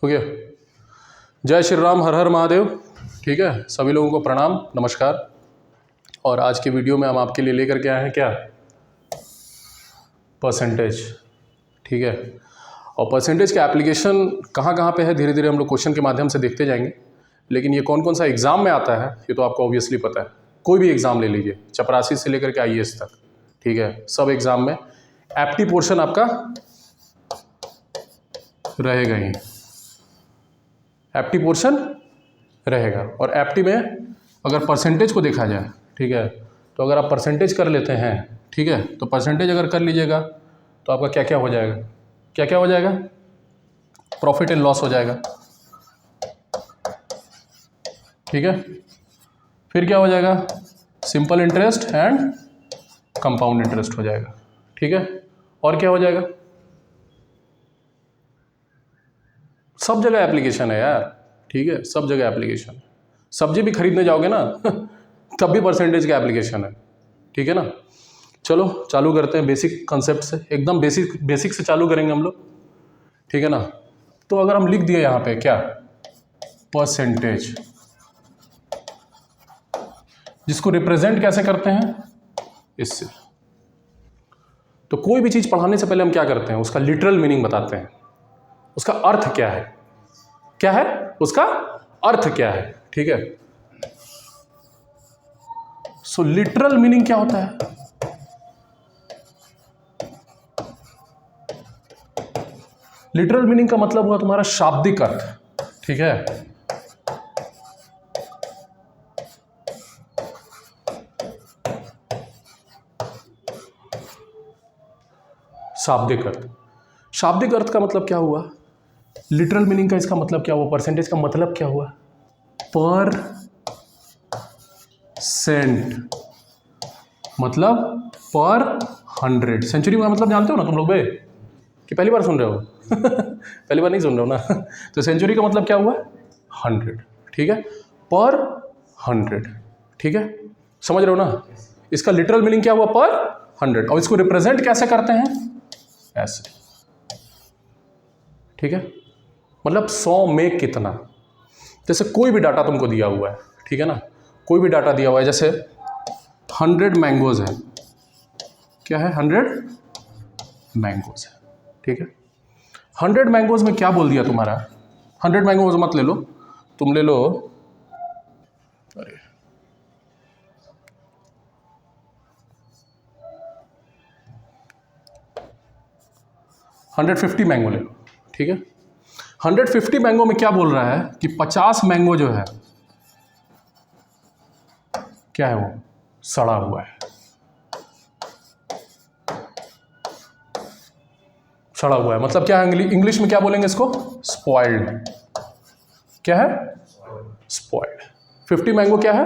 हो गया। जय श्री राम, हर हर महादेव। ठीक है, सभी लोगों को प्रणाम, नमस्कार। और आज के वीडियो में हम आपके लिए लेकर के आए हैं क्या, परसेंटेज। ठीक है, और परसेंटेज का एप्लीकेशन कहाँ कहाँ पे है धीरे धीरे हम लोग क्वेश्चन के माध्यम से देखते जाएंगे। लेकिन ये कौन कौन सा एग्ज़ाम में आता है ये तो आपको ऑब्वियसली पता है। कोई भी एग्ज़ाम ले लीजिए, चपरासी से लेकर के आईएएस तक, ठीक है, सब एग्ज़ाम में एप्टी पोर्शन आपका रहेगा ही, एप्टी पोर्शन रहेगा। और एप्टी में अगर परसेंटेज को देखा जाए, ठीक है, तो अगर आप परसेंटेज कर लेते हैं, ठीक है, तो परसेंटेज अगर कर लीजिएगा तो आपका क्या क्या हो जाएगा, क्या क्या हो जाएगा, प्रॉफिट एंड लॉस हो जाएगा। ठीक है, फिर क्या हो जाएगा, simple interest and compound interest हो जाएगा। ठीक है, और क्या हो जाएगा, सब जगह एप्लीकेशन है यार। ठीक है, सब जगह एप्लीकेशन। सब्जी भी खरीदने जाओगे ना तब भी परसेंटेज का एप्लीकेशन है। ठीक है ना, चलो चालू करते हैं बेसिक कंसेप्ट से, एकदम बेसिक से चालू करेंगे हम लोग। ठीक है ना, तो अगर हम लिख दिए यहाँ पे क्या, परसेंटेज, जिसको रिप्रेजेंट कैसे करते हैं, इससे। तो कोई भी चीज़ पढ़ाने से पहले हम क्या करते हैं, उसका लिटरल मीनिंग बताते हैं, उसका अर्थ क्या है, क्या है उसका अर्थ क्या है। ठीक है, सो लिटरल मीनिंग क्या होता है, लिटरल मीनिंग का मतलब हुआ तुम्हारा शाब्दिक अर्थ। ठीक है, शाब्दिक अर्थ। शाब्दिक अर्थ का मतलब क्या हुआ, लिटरल मीनिंग का इसका मतलब क्या हुआ, परसेंटेज का मतलब क्या हुआ, पर सेंट, मतलब पर 100। सेंचुरी का मतलब जानते हो ना तुम लोग बे, कि पहली बार सुन रहे हो पहली बार नहीं सुन रहे हो ना तो सेंचुरी का मतलब क्या हुआ, 100। ठीक है, पर 100। ठीक है, समझ रहे हो ना, इसका लिटरल मीनिंग क्या हुआ, पर 100। और इसको रिप्रेजेंट कैसे करते हैं, ऐसे। ठीक है, मतलब 100 में कितना, जैसे कोई भी डाटा तुमको दिया हुआ है, ठीक है ना, कोई भी डाटा दिया हुआ है, जैसे 100 मैंगोज है, क्या है, 100 मैंगोज है। ठीक है, 100 मैंगोज में क्या बोल दिया तुम्हारा, 100 मैंगोज मत ले लो, तुम ले लो, अरे 150 मैंगो ले लो। ठीक है, 150 मैंगो में क्या बोल रहा है कि 50 मैंगो जो है क्या है, वो सड़ा हुआ है, सड़ा हुआ है। मतलब क्या है, इंग्लिश में क्या बोलेंगे इसको, स्पॉइल्ड। क्या है, स्पॉइल्ड। 50 मैंगो क्या है,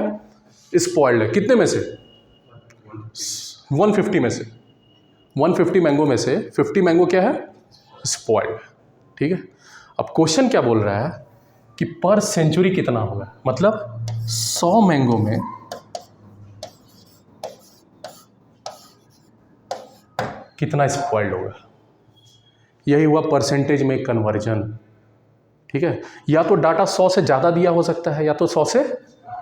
स्पॉइल्ड है। कितने में से, 150 में से, 150 मैंगो में से 50 मैंगो क्या है, स्पॉइल्ड। ठीक है, अब क्वेश्चन क्या बोल रहा है कि पर सेंचुरी कितना होगा, मतलब 100 मैंगो में कितना स्पॉइल्ड होगा। यही हुआ परसेंटेज में कन्वर्जन। ठीक है, या तो डाटा 100 से ज़्यादा दिया हो सकता है या तो 100 से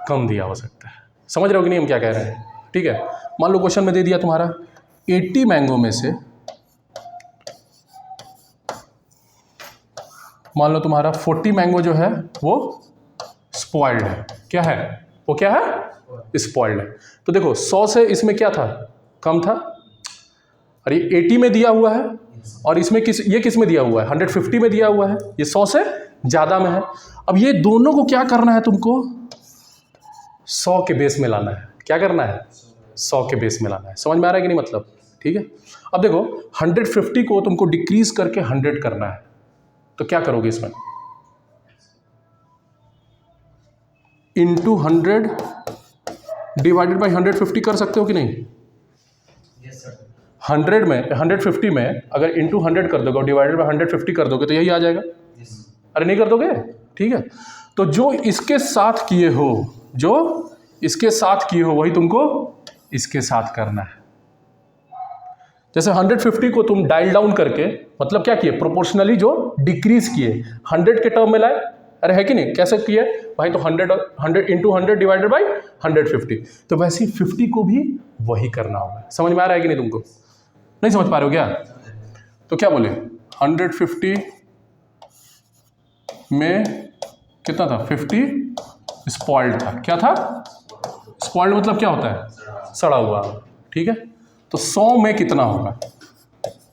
कम दिया हो सकता है। समझ रहे हो कि नहीं हम क्या कह रहे हैं। ठीक है, मान लो क्वेश्चन में दे दिया तुम्हारा 80 मैंगो में से, मान लो तुम्हारा 40 मैंगो जो है वो स्पॉइल्ड है। क्या है, वो क्या है, स्पॉइल्ड है। तो देखो 100 से इसमें क्या था, कम था, और ये 80 में दिया हुआ है, और इसमें ये किस में दिया हुआ है, 150 में दिया हुआ है, ये 100 से ज़्यादा में है। अब ये दोनों को क्या करना है तुमको, 100 के बेस में लाना है। क्या करना है, 100 के बेस में लाना है। समझ में आ रहा है कि नहीं मतलब। ठीक है, अब देखो 150 को तुमको डिक्रीज करके 100 करना है, तो क्या करोगे इसमें, इंटू 100 डिवाइडेड बाई 150 कर सकते हो कि नहीं। 100 में 150 में अगर इंटू 100 कर दोगे और डिवाइडेड बाई 150 कर दोगे तो यही आ जाएगा। अरे नहीं कर दोगे, ठीक है, तो जो इसके साथ किए हो, जो इसके साथ किए हो वही तुमको इसके साथ करना है। जैसे 150 को तुम डायल डाउन करके मतलब क्या किए, प्रोपोर्शनली जो डिक्रीज किए 100 के टर्म में लाए। अरे है कि नहीं, कैसे किए भाई, तो 100 इंटू 100 डिवाइडेड बाई 150। तो वैसे ही 50 को भी वही करना होगा। समझ में आ रहा है कि नहीं तुमको? नहीं समझ पा रहे हो क्या? तो क्या बोले, 150 में कितना था, 50 स्पॉइल्ड था। क्या था? स्पॉइल्ड मतलब क्या होता है, सड़ा हुआ। ठीक है, तो 100 में कितना होगा,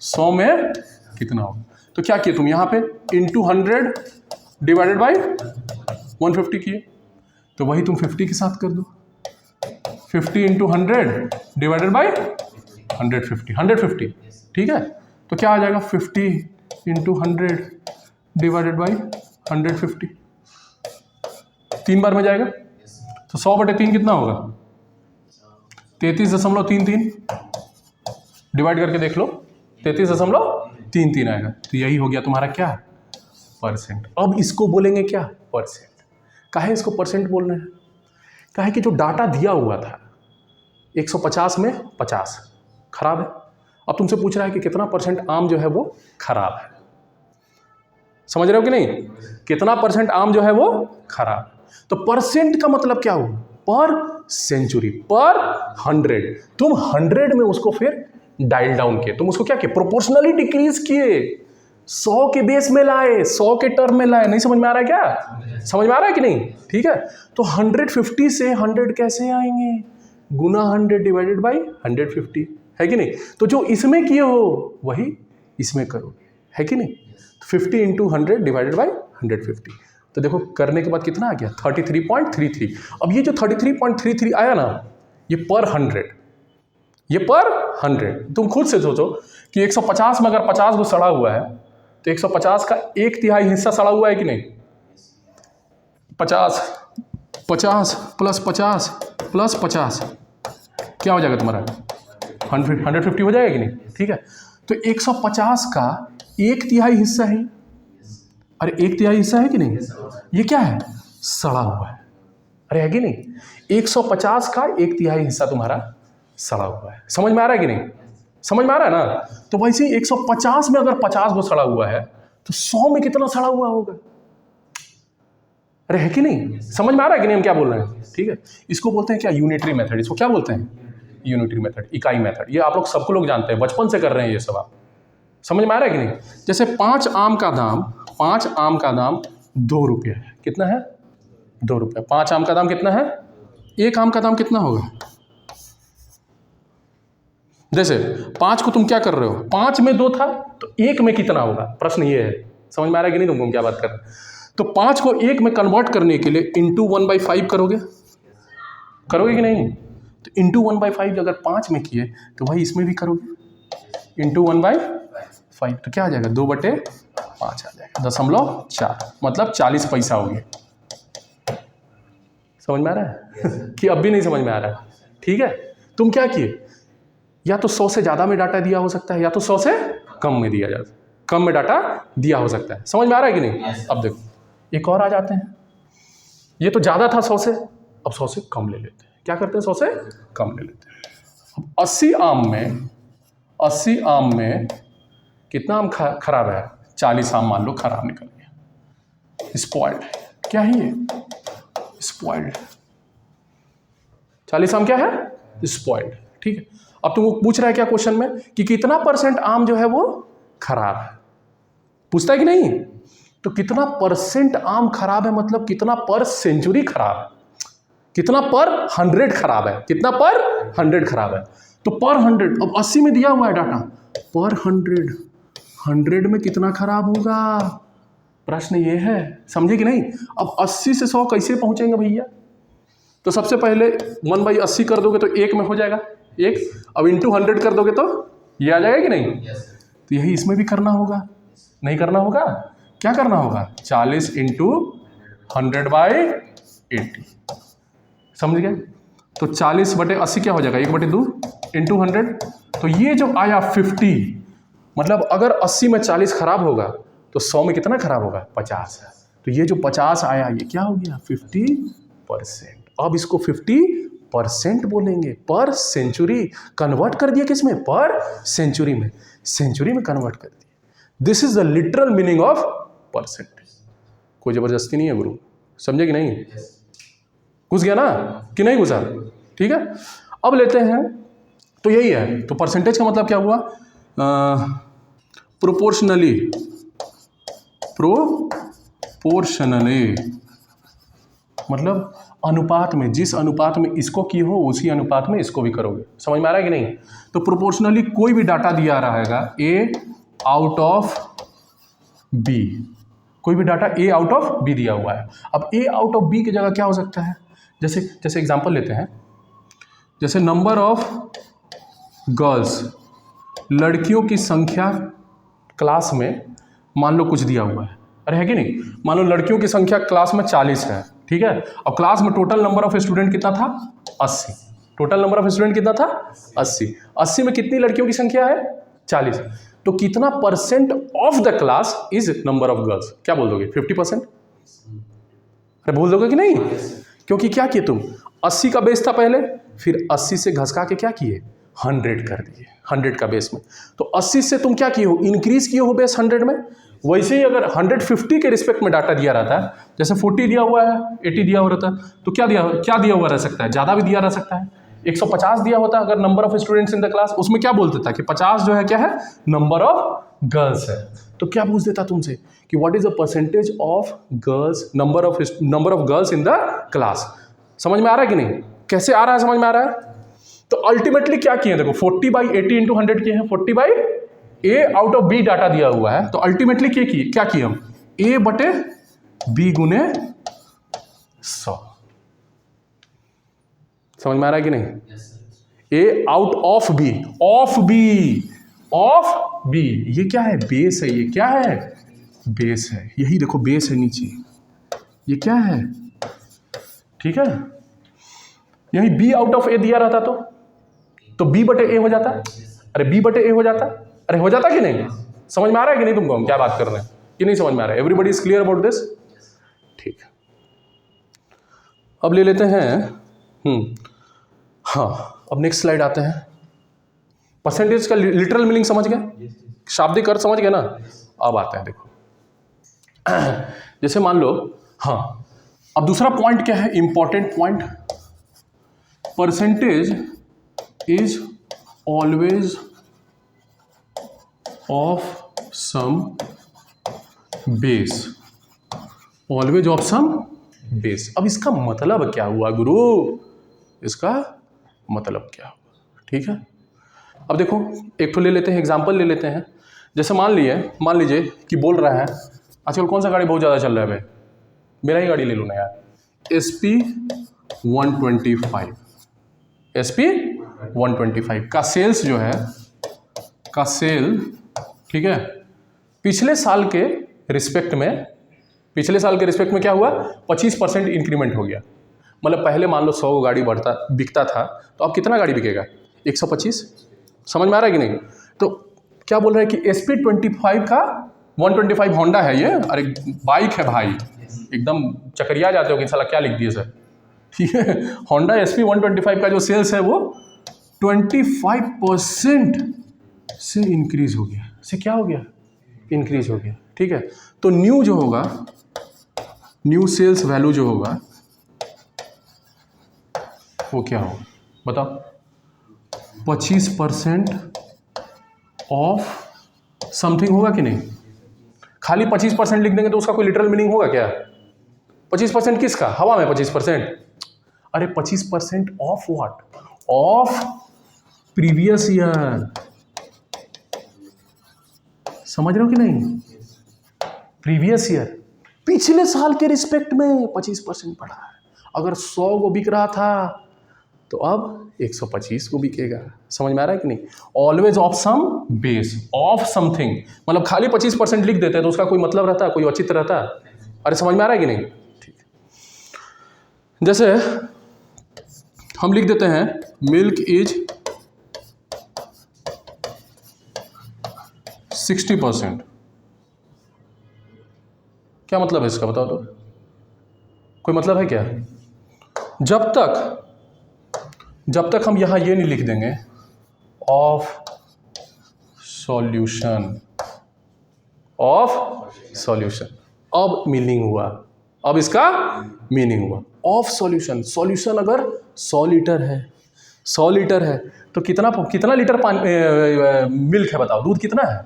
100 में कितना होगा? तो क्या किए तुम यहाँ पे, इंटू 100 डिवाइडेड बाई 150 किए। तो वही तुम 50 के साथ कर दो, 50 इंटू 100 डिवाइडेड बाई 150। ठीक है, तो क्या आ जाएगा, 50 इंटू 100 डिवाइडेड बाई 150। 3 बार में जाएगा, तो 100/3 कितना होगा, 33.33। डिवाइड करके देख लो, 33.33 आएगा। तो यही हो गया तुम्हारा क्या, परसेंट। अब इसको बोलेंगे क्या, परसेंट। काहे इसको परसेंट बोल रहे हैं, काहे कि जो डाटा दिया हुआ था 150 में 50 खराब है। अब तुमसे पूछ रहा है कि कितना परसेंट आम जो है वो खराब है। समझ रहे हो कि नहीं, कितना परसेंट आम जो है वो खराब। तो परसेंट का मतलब क्या हुआ, पर सेंचुरी, पर 100। तुम 100 में उसको फिर डायल डाउन किए, तुम उसको क्या किए, प्रोपोर्शनली डिक्रीज किए, 100 के बेस में लाए, 100 के टर्म में लाए। नहीं समझ में आ रहा है क्या, समझ में आ रहा है कि नहीं? ठीक है, तो 150 से 100 कैसे आएंगे, गुना 100 डिवाइडेड बाई 150, है कि नहीं? तो जो इसमें किए हो वही इसमें करोगे, है कि नहीं? 50 इंटू 100 डिवाइडेड बाई 150। तो देखो करने के बाद कितना आ गया, 33.33। अब ये जो 33.33 आया ना, ये पर 100, ये पर 100। तुम खुद से सोचो कि 150 में अगर 50 को सड़ा हुआ है, तो 150 का 1/3 हिस्सा सड़ा हुआ है कि नहीं? 50 प्लस 50 प्लस 50 क्या हो जाएगा तुम्हारा, 150 हो जाएगा कि नहीं? ठीक है, तो 150 का 1/3 हिस्सा है, अरे 1/3 हिस्सा है कि नहीं? ये क्या है, सड़ा हुआ है। अरे है कि नहीं, 150 का 1/3 हिस्सा तुम्हारा सड़ा हुआ है। समझ में आ रहा है कि नहीं, समझ में आ रहा है ना? तो वैसे ही 150 में अगर 50 को सड़ा हुआ है, तो 100 में कितना सड़ा हुआ होगा? अरे है कि नहीं, समझ में आ रहा है कि नहीं हम क्या बोल रहे हैं? ठीक है, इसको बोलते हैं क्या, यूनिटरी मेथड। इसको क्या बोलते हैं, यूनिटरी मेथड, इकाई मेथड। ये आप लोग सबको लोग जानते हैं, बचपन से कर रहे हैं ये सब। आप समझ में आ रहा है कि नहीं? जैसे 5 आम का दाम 2 रुपये है। कितना है, 2 रुपये। 5 आम का दाम कितना है, 1 आम का दाम कितना होगा? जैसे 5 को तुम क्या कर रहे हो, 5 में 2 था, तो 1 में कितना होगा, प्रश्न ये है। समझ में आ रहा है कि नहीं तुमको हम क्या बात कर रहे हैं? तो 5 को 1 में कन्वर्ट करने के लिए इंटू 1/5 करोगे कि नहीं? तो इंटू 1/5 अगर 5 में किए, तो वही इसमें भी करोगे, इंटू 1/5। तो क्या आ जाएगा, 2/5 आ जाएगा, 0.4, मतलब 40 पैसा हो गया। समझ में आ रहा है कि अब भी नहीं समझ में आ रहा है? ठीक है, तुम क्या किए, या तो 100 से ज़्यादा में डाटा दिया हो सकता है, या तो 100 से कम में दिया जाता है, कम में डाटा दिया हो सकता है। समझ में आ रहा है कि नहीं? अब देखो एक और आ जाते हैं, ये तो ज़्यादा था 100 से, अब 100 से कम ले लेते हैं। क्या करते हैं, 100 से कम ले लेते हैं। अब 80 आम में कितना आम खराब है, 40 आम मान लो खराब निकल गया, स्पॉइल्ड। क्या है ये, स्पॉइल्ड। 40 आम क्या है, स्पॉइल्ड। ठीक है, अब तुमको पूछ रहा है क्या क्वेश्चन में कि कितना परसेंट आम जो है वो खराब है, पूछता है कि नहीं? तो कितना परसेंट आम खराब है मतलब कितना पर सेंचुरी खराब है, कितना पर 100 खराब है, कितना पर 100 खराब है। तो पर 100, अब 80 में दिया हुआ है डाटा, पर 100 में कितना खराब होगा, प्रश्न ये है। समझे कि नहीं? अब 80 से 100 कैसे पहुंचेंगे भैया? तो सबसे पहले 1/80 कर दोगे तो 1 में हो जाएगा 1। अब इंटू 100 कर दोगे तो ये आ जाएगा कि नहीं? तो यही इसमें भी करना होगा, नहीं करना होगा? क्या करना होगा, 40 इंटू 100/80। समझ गए? तो 40/80 क्या हो जाएगा, 1/2 इंटू 100। तो ये जो आया 50, मतलब अगर 80 में 40 खराब होगा तो 100 में कितना खराब होगा, 50। तो ये जो 50 आया ये क्या हो गया, 50%। अब इसको 50 परसेंट बोलेंगे, पर सेंचुरी कन्वर्ट कर दिया किसमें, पर सेंचुरी में, सेंचुरी में कन्वर्ट कर दिया। This is the literal meaning of percentage. कोई जबरदस्ती नहीं है गुरु, समझे कि नहीं? घुस गया ना कि नहीं घुसा? ठीक है, अब लेते हैं, तो यही है। तो परसेंटेज का मतलब क्या हुआ? प्रोपोर्शनली, प्रोपोर्शनली मतलब अनुपात में, जिस अनुपात में इसको की हो उसी अनुपात में इसको भी करोगे। समझ में आ रहा है कि नहीं? तो प्रोपोर्शनली कोई भी डाटा दिया रहा है ए आउट ऑफ बी, कोई भी डाटा ए आउट ऑफ बी दिया हुआ है। अब ए आउट ऑफ बी की जगह क्या हो सकता है? जैसे एग्जांपल लेते हैं, जैसे नंबर ऑफ गर्ल्स, लड़कियों की संख्या क्लास में मान लो कुछ दिया हुआ है, अरे है कि नहीं? मान लो लड़कियों की संख्या क्लास में 40 है, ठीक है। अब क्लास में टोटल नंबर ऑफ स्टूडेंट कितना था? 80। टोटल नंबर ऑफ स्टूडेंट कितना था? 80। 80 में कितनी लड़कियों की संख्या है? 40। तो कितना percent of the class is number of girls? क्या बोल दोगे? 50%? अरे बोल दोगे कि नहीं? क्योंकि क्या किए तुम, 80 का बेस था पहले, फिर 80 से घसका के क्या किए? 100 कर दिए, 100 का बेस में। तो 80 से तुम क्या किए हो? इंक्रीज किए हो बेस 100 में। वैसे ही अगर 150 के रिस्पेक्ट में डाटा दिया रहता है, जैसे 40 दिया हुआ है, 80 दिया हुआ रहता है, तो क्या दिया हुआ रह सकता है? ज़्यादा भी दिया रह सकता है। 150 दिया होता है अगर number of students in the class, उसमें क्या बोलते था कि 50 जो है क्या है? नंबर ऑफ गर्ल्स है। तो क्या पूछ देता तुमसे कि what is the percentage of girls, number of girls in the class. समझ में आ रहा है कि नहीं? कैसे आ रहा है? समझ में आ रहा है? तो अल्टीमेटली क्या किए? देखो 40/80 × 100 किए हैं, 40 ए आउट ऑफ बी डाटा दिया हुआ है, तो अल्टीमेटली क्या किए हम? ए बटे बी गुने 100। समझ में आ रहा है कि नहीं? A out of B, of B, ये क्या है? बेस है। ये क्या है? बेस है। यही देखो बेस है नीचे, ये क्या है? ठीक है, यही बी आउट ऑफ ए दिया रहता तो बी बटे ए हो जाता। अरे बी बटे ए हो जाता, अरे हो जाता कि नहीं? समझ में आ रहा है कि नहीं तुमको हम क्या बात कर रहे हैं? कि नहीं समझ में आ रहा है? Everybody is clear about this? ठीक है, अब ले लेते हैं हाँ, अब नेक्स्ट स्लाइड आते हैं। परसेंटेज का लिटरल मीनिंग समझ गए, शाब्दिक अर्थ समझ गए ना? अब आते हैं, देखो जैसे मान लो, हाँ, अब दूसरा पॉइंट क्या है? Important point, percentage is always of some base, always of some base. अब इसका मतलब क्या हुआ गुरु? इसका मतलब क्या हुआ? ठीक है, अब देखो एक तो ले लेते हैं, एग्जांपल ले लेते हैं। जैसे मान लीजिए कि बोल रहा है, आजकल कौन सा गाड़ी बहुत ज़्यादा चल रहा है भाई? मेरा ही गाड़ी ले लो ना यार, SP 125, SP 125 का सेल्स जो है, का सेल, ठीक है, पिछले साल के रिस्पेक्ट में क्या हुआ? 25% इंक्रीमेंट हो गया। मतलब पहले मान लो 100 गाड़ी बिकता था, तो अब कितना गाड़ी बिकेगा? 125। समझ में आ रहा है कि नहीं? तो क्या बोल रहा है कि SP 25 का 125 होंडा है ये, अरे बाइक है भाई, एकदम चकरिया जाते हो कि साला क्या लिख दिए सर, ठीक है। होंडा SP 125 का जो सेल्स है वो 25% से इंक्रीज हो गया, से क्या हो गया? इंक्रीज हो गया, ठीक है। तो न्यू जो होगा, न्यू सेल्स वैल्यू जो होगा वो क्या होगा बताओ? 25% ऑफ समथिंग होगा कि नहीं? खाली 25% लिख देंगे तो उसका कोई लिटरल मीनिंग होगा क्या? 25% किसका? हवा में 25%? अरे 25% of what? Of previous year. समझ रहे हो कि नहीं? प्रीवियस ईयर, पिछले साल के रिस्पेक्ट में 25% बढ़ा है। अगर 100 को बिक रहा था तो अब 125 को बिकेगा। समझ में आ रहा है कि नहीं? Always of some base, of something, मतलब खाली 25% लिख देते हैं तो उसका कोई मतलब रहता है, कोई औचित्य रहता है? अरे समझ में आ रहा है कि नहीं? ठीक, जैसे हम लिख देते हैं मिल्क इज 60%, क्या मतलब है इसका बताओ तो? कोई मतलब है क्या? जब तक जब तक हम यहाँ ये नहीं लिख देंगे ऑफ सॉल्यूशन, ऑफ सॉल्यूशन, अब मीनिंग हुआ, अब इसका मीनिंग हुआ ऑफ सॉल्यूशन। सॉल्यूशन अगर 100 लीटर है, 100 लीटर है तो कितना लीटर पानी मिल्क है बताओ, दूध कितना है?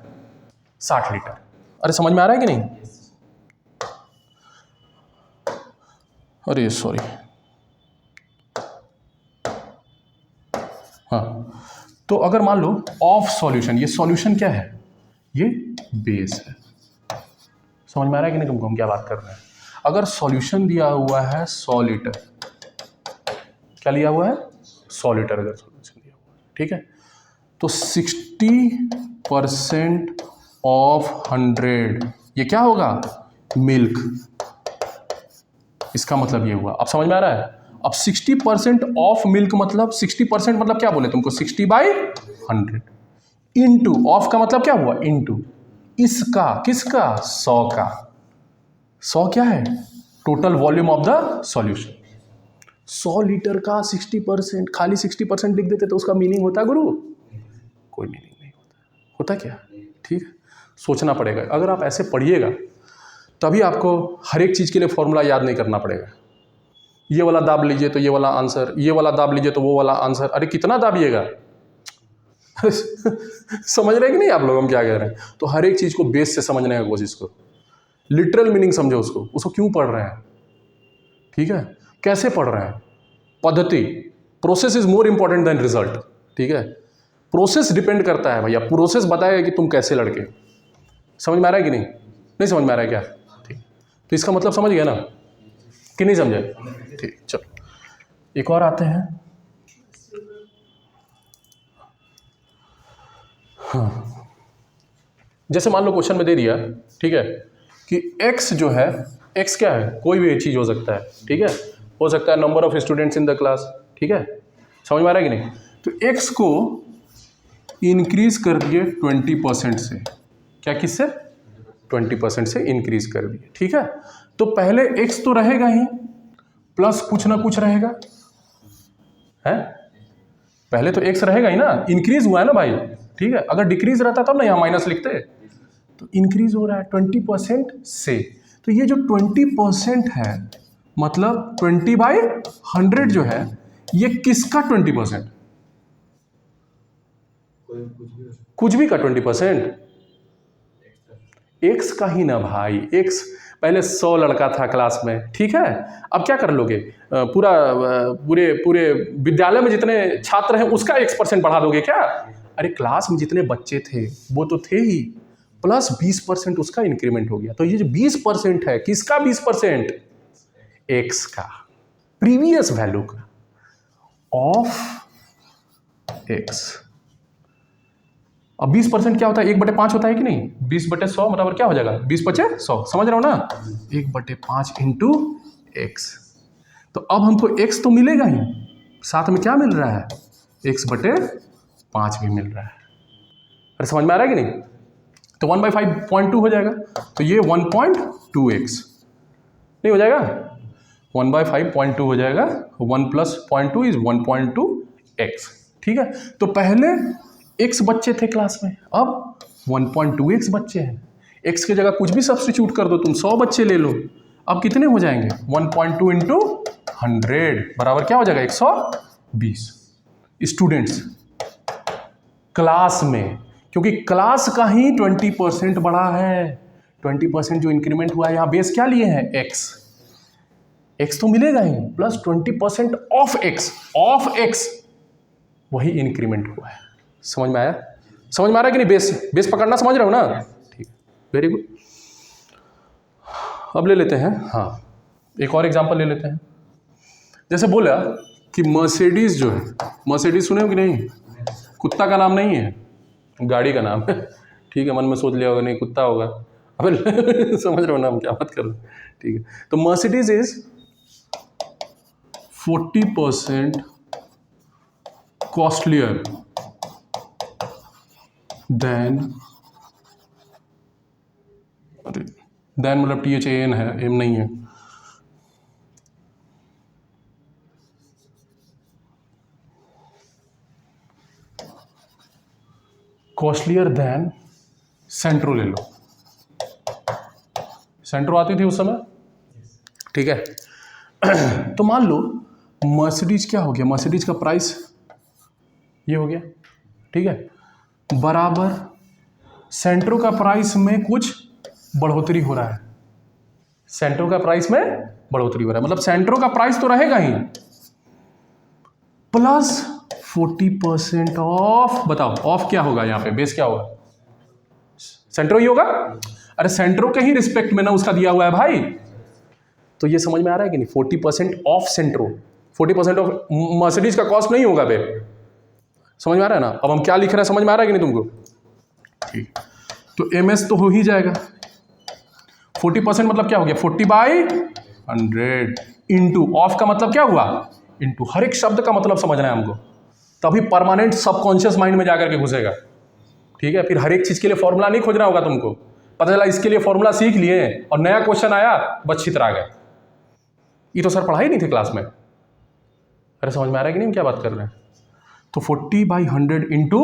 60 लीटर। अरे समझ में आ रहा है कि नहीं? अरे सॉरी, हाँ, तो अगर मान लो ऑफ सॉल्यूशन, ये सॉल्यूशन क्या है? ये बेस है। समझ में आ रहा है कि नहीं तुमको हम क्या बात कर रहे हैं? अगर सॉल्यूशन दिया हुआ है 100 लीटर, क्या लिया हुआ है? 100 लीटर अगर सॉल्यूशन दिया हुआ है, ठीक है, तो 60% ऑफ 100 ये क्या होगा? मिल्क। इसका मतलब ये हुआ, अब समझ में आ रहा है? अब 60% ऑफ मिल्क मतलब 60% मतलब क्या बोले तुमको? 60/100 इंटू, ऑफ का मतलब क्या हुआ? इंटू इसका, किसका? 100 का। 100 क्या है? Total volume of the solution. 100 litre का 60%, खाली 60% लिख देते तो उसका मीनिंग होता गुरु? कोई मीनिंग नहीं होता। होता क्या? ठीक है, सोचना पड़ेगा। अगर आप ऐसे पढ़िएगा तभी आपको हर एक चीज़ के लिए फॉर्मूला याद नहीं करना पड़ेगा। ये वाला दाब लीजिए तो ये वाला आंसर, ये वाला दाब लीजिए तो वो वाला आंसर। अरे कितना दाबिएगा? समझ रहे हैं कि नहीं आप लोग हम क्या कह रहे हैं? तो हर एक चीज़ को बेस से समझने की कोशिश करो, लिटरल मीनिंग समझो उसको क्यों पढ़ रहे हैं, ठीक है, कैसे पढ़ रहे हैं, पद्धति। Process is more important than result, ठीक है। प्रोसेस डिपेंड करता है भैया, प्रोसेस बताएगा कि तुम कैसे लड़के। समझ में आ रहा है कि नहीं? नहीं समझ में आ रहा है क्या? ठीक, तो इसका मतलब समझ गया ना कि नहीं समझे? ठीक, चलो एक और आते हैं। हाँ, जैसे मान लो क्वेश्चन में दे दिया, ठीक है, कि x जो है, x क्या है? कोई भी चीज़ हो सकता है, ठीक है, हो सकता है number of students in the class, ठीक है, समझ में आ रहा है कि नहीं? तो x को इंक्रीज कर दिए 20% से, क्या किससे? 20% से इंक्रीज कर दिए, ठीक है। तो पहले x तो रहेगा ही, प्लस कुछ ना कुछ रहेगा, है? पहले तो x रहेगा ही ना, इंक्रीज हुआ है ना भाई, ठीक है। अगर डिक्रीज रहता तब ना यहाँ माइनस लिखते, तो इंक्रीज हो रहा है 20% से। तो ये जो 20% है मतलब 20/100 जो है, ये किसका 20%? कुछ भी का 20%? एक्स का ही ना भाई। एक्स पहले 100 लड़का था क्लास में, ठीक है, अब क्या कर लोगे? पूरे विद्यालय में जितने छात्र हैं उसका X% बढ़ा दोगे क्या? अरे क्लास में जितने बच्चे थे वो तो थे ही, प्लस 20% उसका इंक्रीमेंट हो गया। तो ये जो 20% है, किसका 20%? एक्स का, प्रीवियस वैल्यू का, ऑफ एक्स। अब 20% क्या होता है? 1/5 होता है कि नहीं? 20/100 बराबर क्या हो जाएगा? 20/100, समझ रहे हो ना? 1/5 इंटू एक्स। तो अब हमको x तो मिलेगा ही, साथ में क्या मिल रहा है? x/5 भी मिल रहा है। अरे समझ में आ रहा है कि नहीं? तो 1/5.2 हो जाएगा, तो ये 1.2x नहीं हो जाएगा? 1/5.2 हो जाएगा, 1 + 0.2 इज 1.2x, ठीक है। तो पहले x बच्चे थे क्लास में, अब 1.2x बच्चे हैं। x की जगह कुछ भी सब्स्टिट्यूट कर दो तुम, 100 बच्चे ले लो, अब कितने हो जाएंगे? 1.2 इंटू 100 बराबर क्या हो जाएगा? 120 स्टूडेंट्स क्लास में, क्योंकि क्लास का ही 20% बढ़ा है। 20% जो इंक्रीमेंट हुआ है, यहाँ बेस क्या लिए हैं? x तो मिलेगा ही, प्लस 20% ऑफ x वही इंक्रीमेंट हुआ है। समझ में आया? समझ में आ रहा है कि नहीं? बेस पकड़ना समझ रहे हो ना? ठीक, वेरी गुड। अब ले लेते हैं, हाँ, एक और एग्जांपल ले लेते हैं। जैसे बोला कि मर्सिडीज जो है, मर्सिडीज सुने हो कि नहीं? कुत्ता का नाम नहीं है, गाड़ी का नाम है, ठीक है। मन में सोच लिया होगा नहीं कुत्ता होगा, अब समझ रहे हो ना हम क्या बात कर रहे हैं, ठीक है। तो मर्सिडीज इज 40% कॉस्टलियर देन मतलब THAN है, एम नहीं है, कॉस्टलियर देन सेंट्रो ले लो। सेंट्रो आती थी उस समय, ठीक है। तो मान लो मर्सिडीज क्या हो गया, मर्सिडीज का प्राइस ये हो गया, ठीक है, बराबर सेंट्रो का प्राइस में कुछ बढ़ोतरी हो रहा है। सेंट्रो का प्राइस में बढ़ोतरी हो रहा है, मतलब सेंट्रो का प्राइस तो रहेगा ही, प्लस 40% ऑफ। बताओ ऑफ क्या होगा यहाँ पे, बेस क्या होगा, सेंट्रो ही होगा। अरे सेंट्रो के ही रिस्पेक्ट में ना उसका दिया हुआ है भाई, तो ये समझ में आ रहा है कि नहीं। 40% ऑफ सेंट्रो, 40% ऑफ मर्सिडीज का कॉस्ट नहीं होगा बे, समझ में आ रहा है ना। अब हम क्या लिख रहे हैं समझ में आ रहा है कि नहीं तुमको, ठीक। तो एमएस तो हो ही जाएगा, 40% मतलब क्या हो गया, 40/100 इंटू ऑफ का मतलब क्या हुआ, इंटू। हर एक शब्द का मतलब समझना है हमको, तभी परमानेंट सबकॉन्शियस माइंड में जाकर के घुसेगा, ठीक है। फिर हर एक चीज के लिए फॉर्मूला नहीं खोजना होगा तुमको, पता चला इसके लिए फॉर्मूला सीख लिए और नया क्वेश्चन आया बस छितरा गए, ये तो सर पढ़ाई नहीं थी क्लास में। अरे समझ में आ रहा है कि नहीं क्या बात कर रहे हैं। तो 40/100 इंटू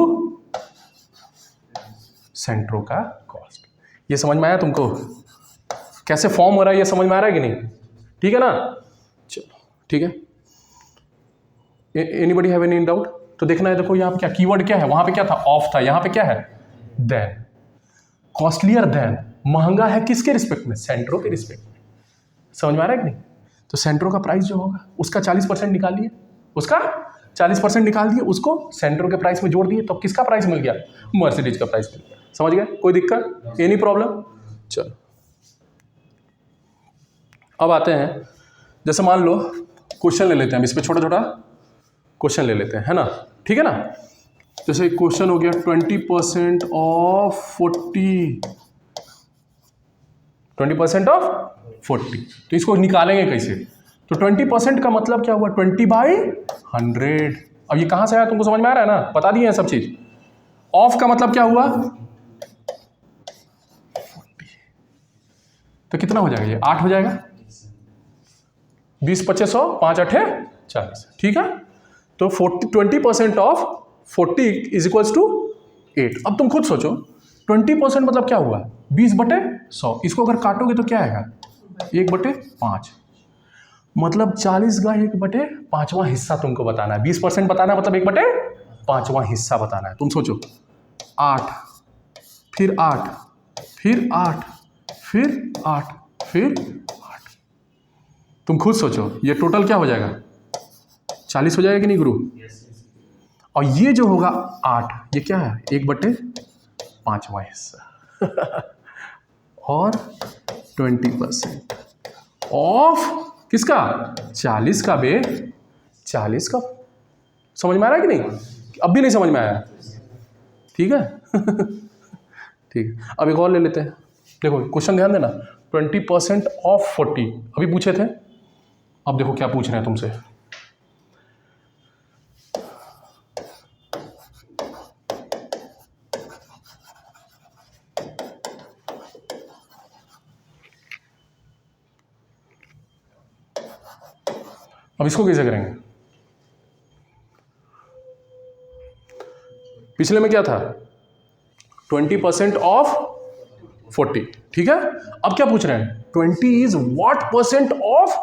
सेंट्रो का कॉस्ट, ये समझ में आया तुमको, कैसे फॉर्म हो रहा है ये समझ में आ रहा है कि नहीं, ठीक है ना। चलो ठीक है, एनीबॉडी हैव एनी डाउट। तो देखना है, देखो यहाँ पे क्या कीवर्ड क्या है, वहां पे क्या था, ऑफ था, यहाँ पे क्या है, देन। कॉस्टलियर देन, महंगा है किसके रिस्पेक्ट में, सेंट्रो के रिस्पेक्ट में, समझ में आ रहा है कि नहीं। तो सेंट्रो का प्राइस जो होगा उसका 40% निकालिए, उसका 40% निकाल दिए, उसको सेंट्रो के प्राइस में जोड़ दिए, तो किसका प्राइस मिल गया, मर्सिडीज का प्राइस मिल गया। समझ गए, कोई दिक्कत, एनी प्रॉब्लम। चलो अब आते हैं, जैसे मान लो क्वेश्चन ले लेते हैं, इस पर छोटा छोटा क्वेश्चन ले लेते हैं, है ना, ठीक है ना। जैसे क्वेश्चन हो गया 20% ऑफ 20% ऑफ 40, तो इसको निकालेंगे कैसे। तो 20% का मतलब क्या हुआ, 20/100। अब ये कहाँ से आया तुमको समझ में आ रहा है ना, बता दिए हैं सब चीज। ऑफ का मतलब क्या हुआ 40, तो कितना हो जाएगा ये 8 हो जाएगा, 20 25 100 5 8 40, ठीक है। तो 20% ऑफ 40 इज इक्वल्स टू 8। अब तुम खुद सोचो 20% मतलब क्या हुआ 20/100, इसको अगर काटोगे तो क्या आएगा 1/5, मतलब 40 का 1/5वां हिस्सा तुमको बताना है। 20% बताना है मतलब 1/5वां हिस्सा बताना है। तुम सोचो 8 फिर 8 फिर 8 फिर 8 फिर 8, तुम खुद सोचो ये टोटल क्या हो जाएगा 40 हो जाएगा कि नहीं गुरु। और ये जो होगा 8, ये क्या है 1/5वां हिस्सा और 20% ऑफ किसका 40 का बे, 40 का। समझ में आ रहा है कि नहीं, अब भी नहीं समझ में आया, ठीक है ठीक है। अब एक और ले लेते हैं, देखो क्वेश्चन ध्यान देना, 20% ऑफ 40 अभी पूछे थे, अब देखो क्या पूछ रहे हैं तुमसे। अब इसको कैसे करेंगे, पिछले में क्या था 20% ऑफ 40, ठीक है। अब क्या पूछ रहे हैं 20 is what percent of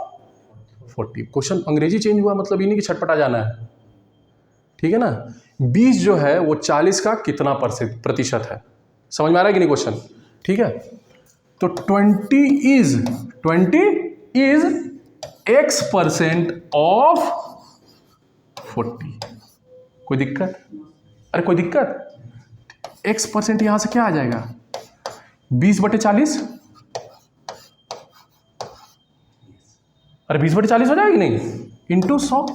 40। Question अंग्रेजी चेंज हुआ, मतलब ये नहीं कि छटपटा जाना है, ठीक है ना। 20 जो है वो 40 का कितना प्रतिशत है, समझ में आ रहा है कि नहीं क्वेश्चन, ठीक है। तो 20 इज X% ऑफ 40। कोई दिक्कत, अरे कोई दिक्कत, X% यहां से क्या आ जाएगा 20/40, अरे 20/40 हो जाएगा कि नहीं, इंटू 100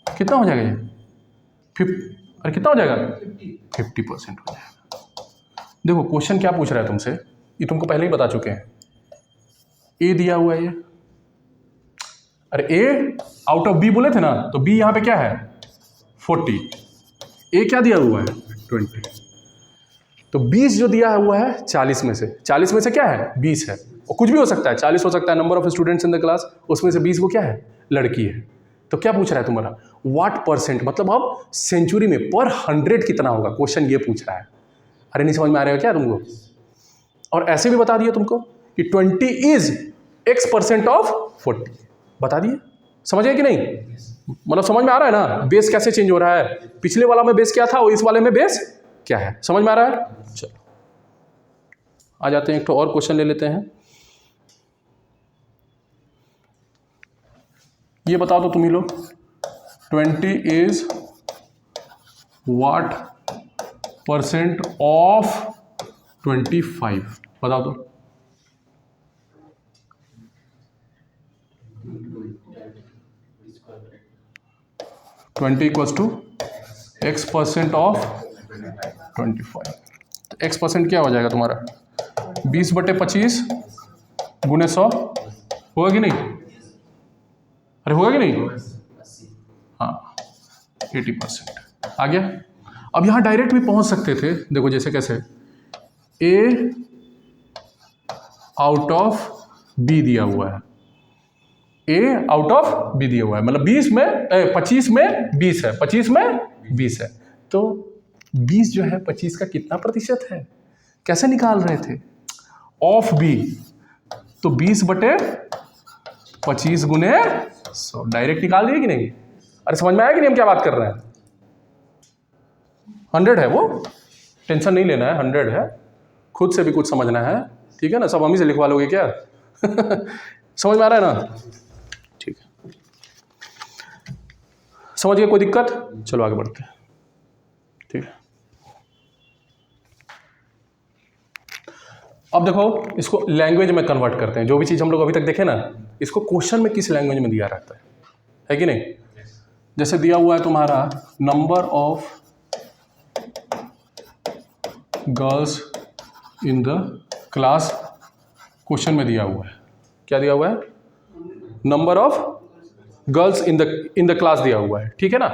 कितना हो जाएगा ये अरे कितना हो जाएगा 50% हो जाएगा। देखो क्वेश्चन क्या पूछ रहा है तुमसे, ये तुमको पहले ही बता चुके हैं। ए दिया हुआ है ये, अरे ए आउट ऑफ बी बोले थे ना, तो बी यहाँ पे क्या है 40, ए क्या दिया हुआ है 20, तो 20 जो दिया हुआ है 40 में से, 40 में से क्या है 20 है, और कुछ भी हो सकता है 40 हो सकता है, number of students in the class, उसमें से 20 वो क्या है लड़की है, तो क्या पूछ रहा है तुम्हारा, व्हाट परसेंट, मतलब अब सेंचुरी में पर 100 कितना होगा, क्वेश्चन ये पूछ रहा है। अरे नहीं समझ में आ रहा है क्या तुमको? और ऐसे भी बता दिया तुमको कि 20 इज x% ऑफ 40, बता दिए। समझ गए कि नहीं? मतलब समझ में आ रहा है ना बेस कैसे चेंज हो रहा है, पिछले वाला में बेस क्या था और इस वाले में बेस क्या है, समझ में आ रहा है? चलो आ जाते हैं, एक तो और क्वेश्चन ले लेते हैं। ये बताओ तो तुम ही लोग, 20 इज व्हाट परसेंट ऑफ 25, बताओ तो। Twenty equals to x% of 25, तो x% क्या हो जाएगा तुम्हारा, 20/25 गुने 100, होगा कि नहीं? अरे होगा कि नहीं? हाँ 80% आ गया। अब यहाँ डायरेक्ट भी पहुँच सकते थे, देखो जैसे कैसे, a आउट ऑफ b दिया हुआ है, a आउट ऑफ b दिया हुआ है, मतलब 25 में 20 है, 25 में 20 है, तो 20 जो है 25 का कितना प्रतिशत है, कैसे निकाल रहे थे, ऑफ b, तो 20/25 गुने 100, डायरेक्ट निकाल दिए कि नहीं? अरे समझ में आया कि नहीं हम क्या बात कर रहे हैं? 100 है वो, टेंशन नहीं लेना है, 100 है, खुद से भी कुछ समझना है, ठीक है ना? सब हम ही से लिखवा लोगे क्या? समझ में आ रहा है ना? ठीक है, समझ गए, कोई दिक्कत? चलो आगे बढ़ते हैं, ठीक है। अब देखो इसको लैंग्वेज में कन्वर्ट करते हैं, जो भी चीज़ हम लोग अभी तक देखे ना, इसको क्वेश्चन में किस लैंग्वेज में दिया रहता है कि नहीं? जैसे दिया हुआ है तुम्हारा number of girls in the class, question में दिया हुआ है, क्या दिया हुआ है, number of girls in the class दिया हुआ है, ठीक है ना?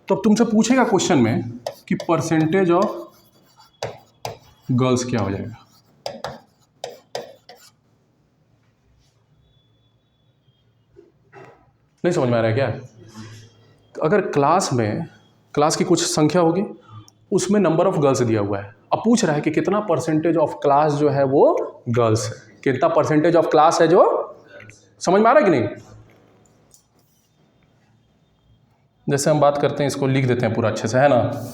तो अब तुमसे पूछेगा क्वेश्चन में कि परसेंटेज ऑफ गर्ल्स क्या हो जाएगा, नहीं समझ में आ रहा है क्या? तो अगर क्लास की कुछ संख्या होगी, उसमें नंबर ऑफ गर्ल्स दिया हुआ है, अब पूछ रहा है कि कितना परसेंटेज ऑफ क्लास जो है वो गर्ल्स है, कितना परसेंटेज ऑफ क्लास है जो, समझ में आ रहा है कि नहीं? जैसे हम बात करते हैं, इसको लिख देते हैं पूरा अच्छे से, है ना?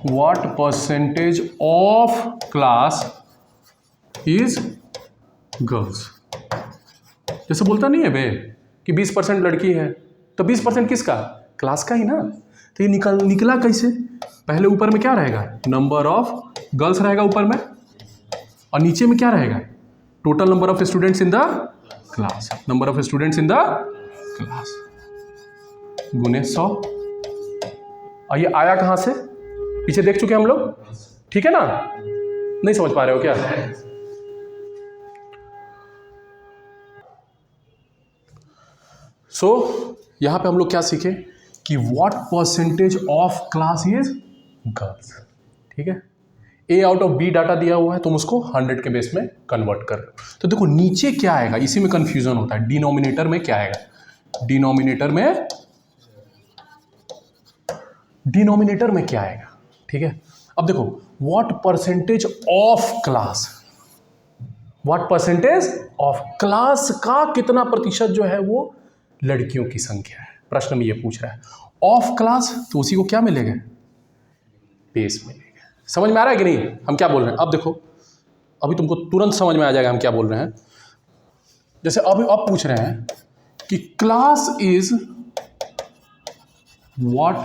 What percentage of class is girls? जैसे बोलता नहीं है बे कि 20% लड़की है, तो 20% किसका, क्लास का ही ना। तो ये निकला कैसे, पहले ऊपर में क्या रहेगा, नंबर ऑफ गर्ल्स रहेगा ऊपर में, और नीचे में क्या रहेगा, total number of students in the class, number of students in the class गुने 100। और ये आया कहाँ से, पीछे देख चुके हम लोग, ठीक है ना? नहीं समझ पा रहे हो क्या? यहां पे हम लोग क्या सीखे कि what percentage of class is girls, ठीक है? ए आउट ऑफ बी डाटा दिया हुआ है, तुम उसको 100 के बेस में कन्वर्ट कर रहे हो। तो देखो नीचे क्या आएगा, इसी में कंफ्यूजन होता है, डिनोमिनेटर में क्या आएगा, डिनोमिनेटर में क्या आएगा, ठीक है? अब देखो what percentage of class, what percentage of class का कितना प्रतिशत जो है वो लड़कियों की संख्या है, प्रश्न में ये पूछ रहा है। ऑफ क्लास तो उसी को क्या मिलेगा, बेस मिलेगा। समझ में आ रहा है कि नहीं हम क्या बोल रहे हैं? अब देखो, अभी तुमको तुरंत समझ में आ जाएगा हम क्या बोल रहे हैं। जैसे अभी अब पूछ रहे हैं कि class is what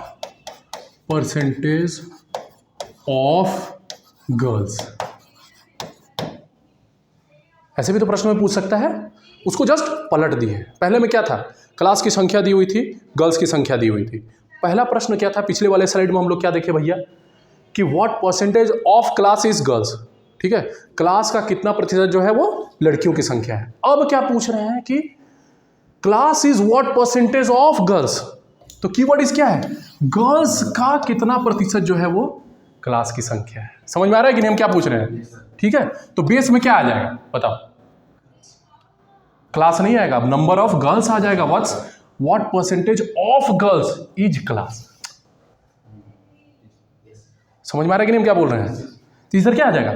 percentage of girls, ऐसे भी तो प्रश्न में पूछ सकता है, उसको जस्ट पलट दिए। पहले में क्या था, क्लास की संख्या दी हुई थी, गर्ल्स की संख्या दी हुई थी। पहला प्रश्न क्या था, पिछले वाले स्लाइड में हम लोग क्या देखे भैया, कि what percentage of class is girls, ठीक है? क्लास का कितना प्रतिशत जो है वो लड़कियों की संख्या है। अब क्या पूछ रहे हैं कि class is what percentage of girls, तो कीवर्ड इस क्या है, गर्ल्स का कितना प्रतिशत जो है वो क्लास की संख्या है। समझ में आ रहा है कि नहीं हम क्या पूछ रहे हैं? ठीक है, तो बेस में क्या आ जाएगा बताओ, क्लास नहीं आएगा, अब नंबर ऑफ गर्ल्स आ जाएगा। What percentage of girls is class. समझ में आ रहा है कि नहीं हम क्या बोल रहे हैं? तो इधर क्या आ जाएगा,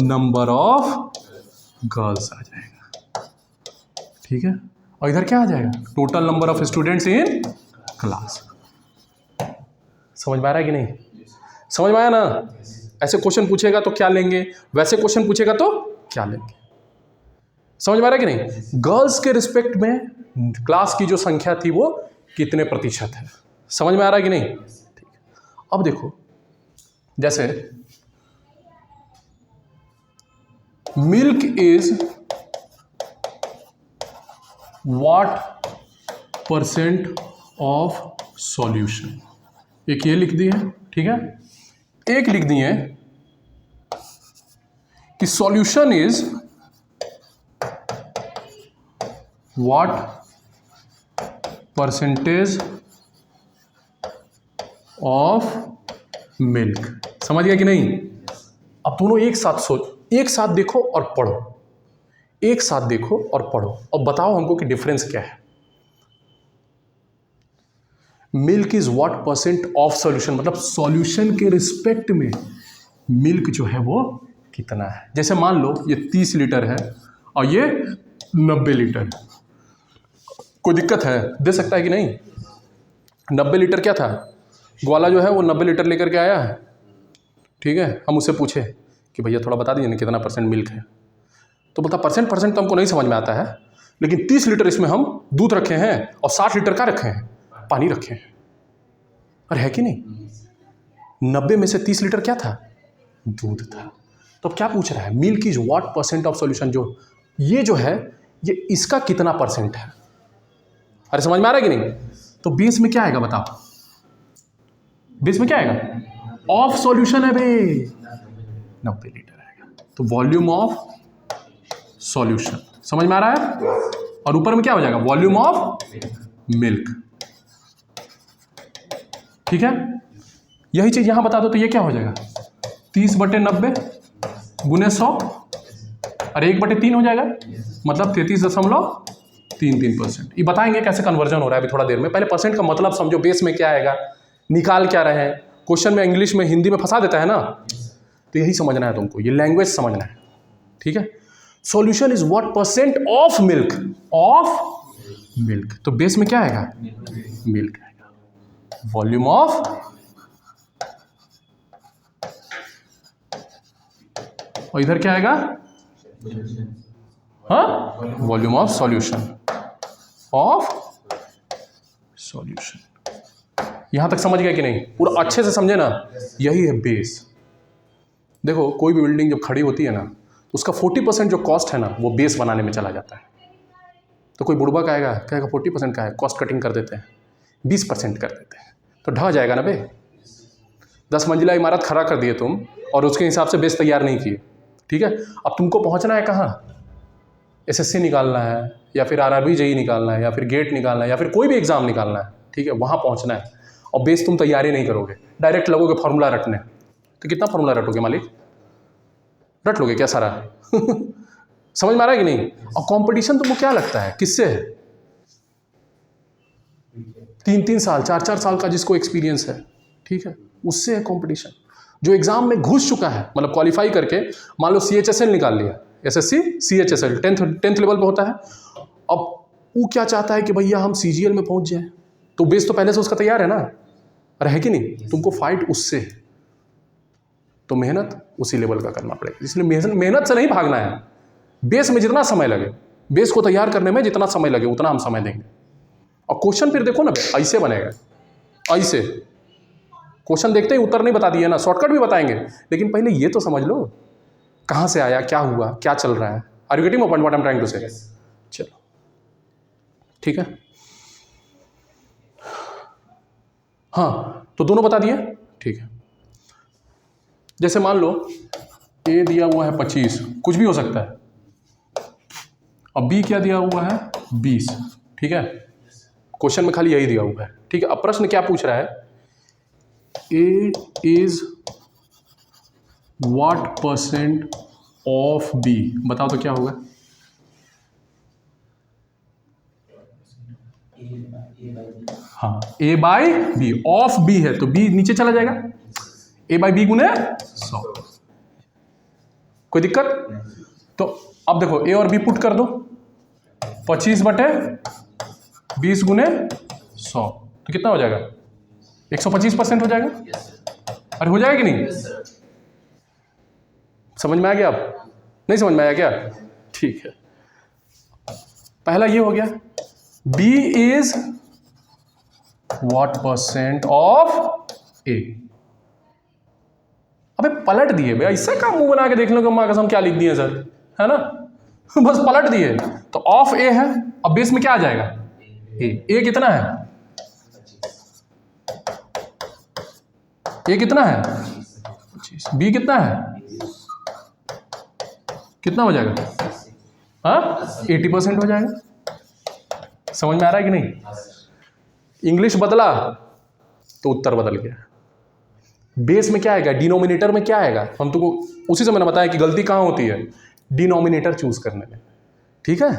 नंबर ऑफ गर्ल्स आ जाएगा, ठीक है, और इधर क्या आ जाएगा, total number of students in class. समझ में आ रहा है कि नहीं? समझ में आया ना? ऐसे क्वेश्चन पूछेगा तो क्या लेंगे, वैसे क्वेश्चन पूछेगा तो क्या लेंगे। समझ में आ रहा है कि नहीं? गर्ल्स के रिस्पेक्ट में क्लास की जो संख्या थी वो कितने प्रतिशत है। समझ में आ रहा है कि नहीं? ठीक है, अब देखो जैसे milk is what percent of solution, एक ये लिख दिए, ठीक है, एक लिख दिए कि solution is what percentage of milk. समझ गया कि नहीं? अब दोनों एक साथ सोच, एक साथ देखो और पढ़ो, एक साथ देखो और पढ़ो और बताओ हमको कि डिफरेंस क्या है। Milk is what percent of solution, मतलब सॉल्यूशन के रिस्पेक्ट में मिल्क जो है वो कितना है। जैसे मान लो ये 30 लीटर है और ये 90 लीटर है, कोई दिक्कत है, दे सकता है कि नहीं? 90 लीटर क्या था, ग्वाला जो है वो 90 लीटर लेकर के आया है, ठीक है, हम उससे पूछे कि भैया थोड़ा बता दीजिए ना कितना परसेंट मिल्क है, तो बोलता परसेंट तो हमको नहीं समझ में आता है, लेकिन 30 लीटर इसमें हम दूध रखे हैं और 60 लीटर का रखे हैं, पानी रखे हैं। अरे है कि नहीं? 90 में से 30 लीटर क्या था, दूध था। तो अब क्या पूछ रहा है, milk is what percent of solution, जो ये जो है ये इसका कितना परसेंट है। अरे समझ में आ रहा है कि नहीं? तो बेस में क्या आएगा बताओ, बेस में क्या आएगा, ऑफ सॉल्यूशन है बे, 90 लीटर आएगा, तो वॉल्यूम ऑफ सॉल्यूशन। समझ में आ रहा है? और ऊपर में क्या हो जाएगा, वॉल्यूम ऑफ मिल्क, ठीक है। यही चीज यहां बता दो तो ये क्या हो जाएगा, 30/90 गुने 100 और 1/3 हो जाएगा, मतलब 33.33%। ये बताएंगे कैसे कन्वर्जन हो रहा है अभी थोड़ा देर में। पहले परसेंट का मतलब समझो, बेस में क्या आएगा, निकाल क्या रहे हैं, क्वेश्चन में इंग्लिश में हिंदी में फंसा देता है ना, तो यही समझना है तुमको, ये लैंग्वेज समझना है, ठीक है। Solution is what percent of milk, of milk, तो बेस में क्या आएगा, मिल्क आएगा, वॉल्यूम ऑफ, और इधर क्या आएगा, हाँ, volume of solution, of solution. यहां तक समझ गए कि नहीं? पूरा अच्छे से समझे ना, यही है बेस। देखो कोई भी बिल्डिंग जब खड़ी होती है ना, तो उसका 40% जो कॉस्ट है ना वो बेस बनाने में चला जाता है। तो कोई बुड़बक आएगा कहेगा 40% का है, कॉस्ट कटिंग कर देते हैं, 20% कर देते हैं, तो ढह जाएगा ना बे। 10 मंजिला इमारत खड़ा कर दिए तुम और उसके हिसाब से बेस तैयार नहीं किए, ठीक है। अब तुमको पहुंचना है कहाँ, SSC निकालना है या फिर RRB JEE निकालना है या फिर गेट निकालना है या फिर कोई भी एग्जाम निकालना है, ठीक है, वहाँ पहुँचना है। और बेस तुम तैयारी नहीं करोगे, डायरेक्ट लगोगे फार्मूला रटने, तो कितना फार्मूला रटोगे मालिक, रट लोगे क्या सारा? समझ में आ रहा है कि नहीं? और कंपटीशन तुमको क्या लगता है किससे है, 3-3 साल 4-4 साल का जिसको एक्सपीरियंस है, ठीक है, उससे है कंपटीशन। जो एग्जाम में घुस चुका है, मतलब क्वालिफाई करके, मान लो CHSL निकाल लिया, SSC CHSL 10th लेवल पे होता है, अब वो क्या चाहता है कि भैया हम CGL में पहुंच जाए, तो बेस तो पहले से उसका तैयार है ना, अरे है कि नहीं? तुमको फाइट उससे, तो मेहनत उसी लेवल का करना पड़ेगा। इसलिए मेहनत से नहीं भागना है, बेस में जितना समय लगे, बेस को तैयार करने में जितना समय लगे उतना हम समय देंगे। और क्वेश्चन फिर देखो ना, ऐसे बनेगा, ऐसे क्वेश्चन देखते ही उत्तर नहीं बता दिए ना, शॉर्टकट भी बताएंगे, लेकिन पहले ये तो समझ लो कहाँ से आया, क्या हुआ, क्या चल रहा है। Are you getting my point, what I am trying to say? चलो ठीक है, हाँ, तो दोनों बता दिए, ठीक है। जैसे मान लो A दिया हुआ है 25, कुछ भी हो सकता है, और B क्या दिया हुआ है 20, ठीक है। क्वेश्चन में खाली यही दिया हुआ है, ठीक है। अब प्रश्न क्या पूछ रहा है, A is what percent of B, बताओ तो क्या होगा। हाँ, A by B, of B है तो बी नीचे चला जाएगा, ए बाई बी गुने 100, कोई दिक्कत। तो अब देखो ए और बी पुट कर दो, 25/20 गुने 100 तो कितना हो जाएगा, 125% हो जाएगा। अरे हो जाएगा कि नहीं, समझ में आ गया, आप नहीं समझ में आया क्या, ठीक है। पहला ये हो गया, B is what percent of A। अबे पलट दिए भैया, इससे काम मुंह बना के देख लो कि माँ कसम क्या लिख दिए सर, है ना बस पलट दिए। तो ऑफ A है, अब बेस में क्या आ जाएगा, A कितना है, A कितना है 25, B कितना है, कितना हो जाएगा, हाँ 80% हो जाएगा। समझ में आ रहा है कि नहीं, इंग्लिश बदला तो उत्तर बदल गया। बेस में क्या आएगा, डिनोमिनेटर में क्या आएगा, हम तुमको उसी से मैंने बताया कि गलती कहाँ होती है, डिनोमिनेटर चूज करने में, ठीक है।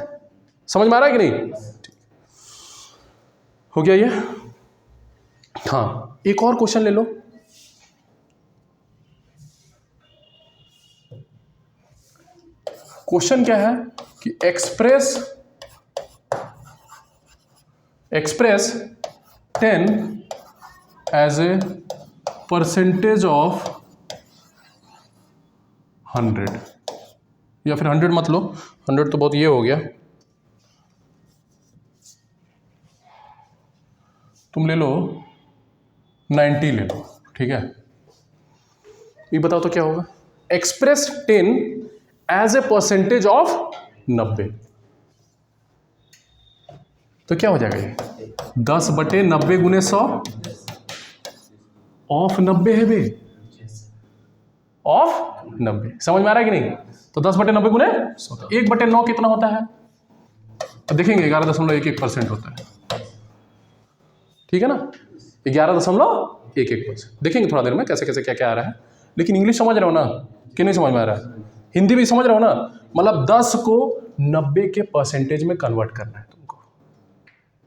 समझ में आ रहा है कि नहीं, हो गया ये। हाँ, एक और क्वेश्चन ले लो, क्वेश्चन क्या है कि express 10 as a percentage of 100, या फिर 100 मत लो, 100 तो बहुत ये हो गया, तुम ले लो 90 ले लो, ठीक है। ये बताओ तो क्या होगा, express 10 as a percentage of 90, तो क्या हो जाएगा ये 10/90 गुने 100 ऑफ 90 है बे, ऑफ 90, समझ में आ रहा है कि नहीं। तो 10/90 गुने 100, तो 1/9 कितना होता है, तो देखेंगे 11.11% होता है, ठीक है ना, 11.11%। देखेंगे थोड़ा देर में कैसे कैसे क्या क्या आ रहा है, लेकिन इंग्लिश समझ रहे हो ना कि नहीं समझ में आ रहा है, हिंदी भी समझ रहे हो ना, मतलब 10 को 90 के परसेंटेज में कन्वर्ट करना है तुमको,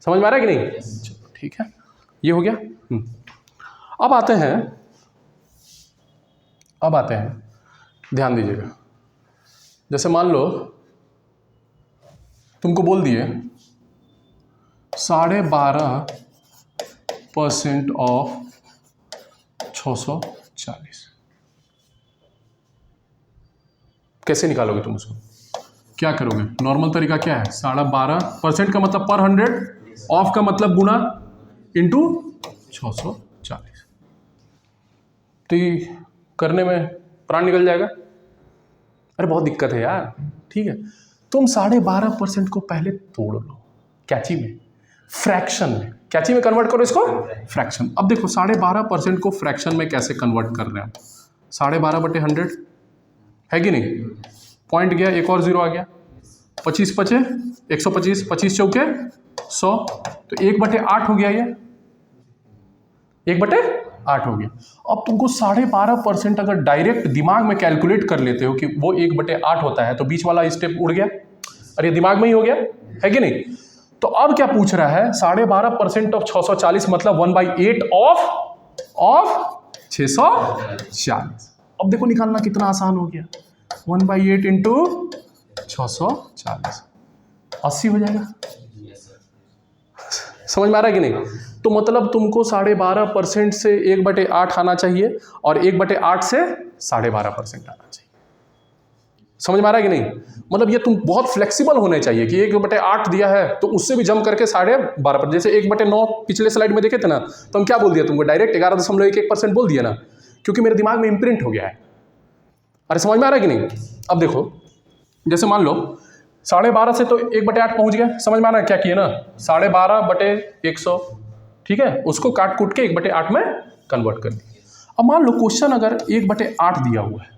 समझ में आ रहा है कि नहीं, चलो ठीक है, ये हो गया। अब आते हैं, ध्यान दीजिएगा, जैसे मान लो तुमको बोल दिए 12.5% ऑफ 640, कैसे निकालोगे तुम उसको, क्या करोगे, नॉर्मल तरीका क्या है, 12.5% का मतलब पर 100, ऑफ का मतलब गुना इंटू 640, तो ये करने में प्राण निकल जाएगा। अरे बहुत दिक्कत है यार, ठीक है, तुम 12.5% को पहले तोड़ लो कैची में, फ्रैक्शन में, कैची में कन्वर्ट करो इसको फ्रैक्शन। अब देखो 12.5% को फ्रैक्शन में कैसे कन्वर्ट कर रहे हैं, 12.5/100 है कि नहीं, पॉइंट गया, एक और 0 आ गया, 25×5 125, 25×4 100, तो 1/8 हो गया, ये 1/8 हो गया। अब तुमको 12.5% अगर डायरेक्ट दिमाग में कैलकुलेट कर लेते हो कि वो 1/8 होता है, तो बीच वाला स्टेप उड़ गया, अरे दिमाग में ही हो गया, है कि नहीं। तो अब क्या पूछ रहा है, 12.5% ऑफ 640 मतलब 1/8 ऑफ 640। अब देखो निकालना कितना आसान हो गया, 1/8 इंटू 640, 80 हो जाएगा। समझ में आ रहा है कि नहीं, तो मतलब तुमको 12.5% से 1/8 आना चाहिए और 1/8 से 12.5% आना चाहिए। समझ में आ रहा है कि नहीं, मतलब ये तुम बहुत फ्लेक्सिबल होने चाहिए कि 1/8 दिया है तो उससे भी जम करके 12.5%, जैसे 1/9 पिछले स्लाइड में देखे थे ना, तो हम क्या बोल दिया तुमको, डायरेक्ट 11.11% बोल दिया ना, क्योंकि मेरे दिमाग में इम्प्रिंट हो गया है। अरे समझ में आ रहा है कि नहीं। अब देखो जैसे मान लो 12.5 से तो 1/8 पहुंच गया, समझ में आ रहा है क्या किए ना, 12.5/100, ठीक है, उसको काट कूट के 1/8 में कन्वर्ट कर दिया। अब मान लो क्वेश्चन अगर 1/8 दिया हुआ है,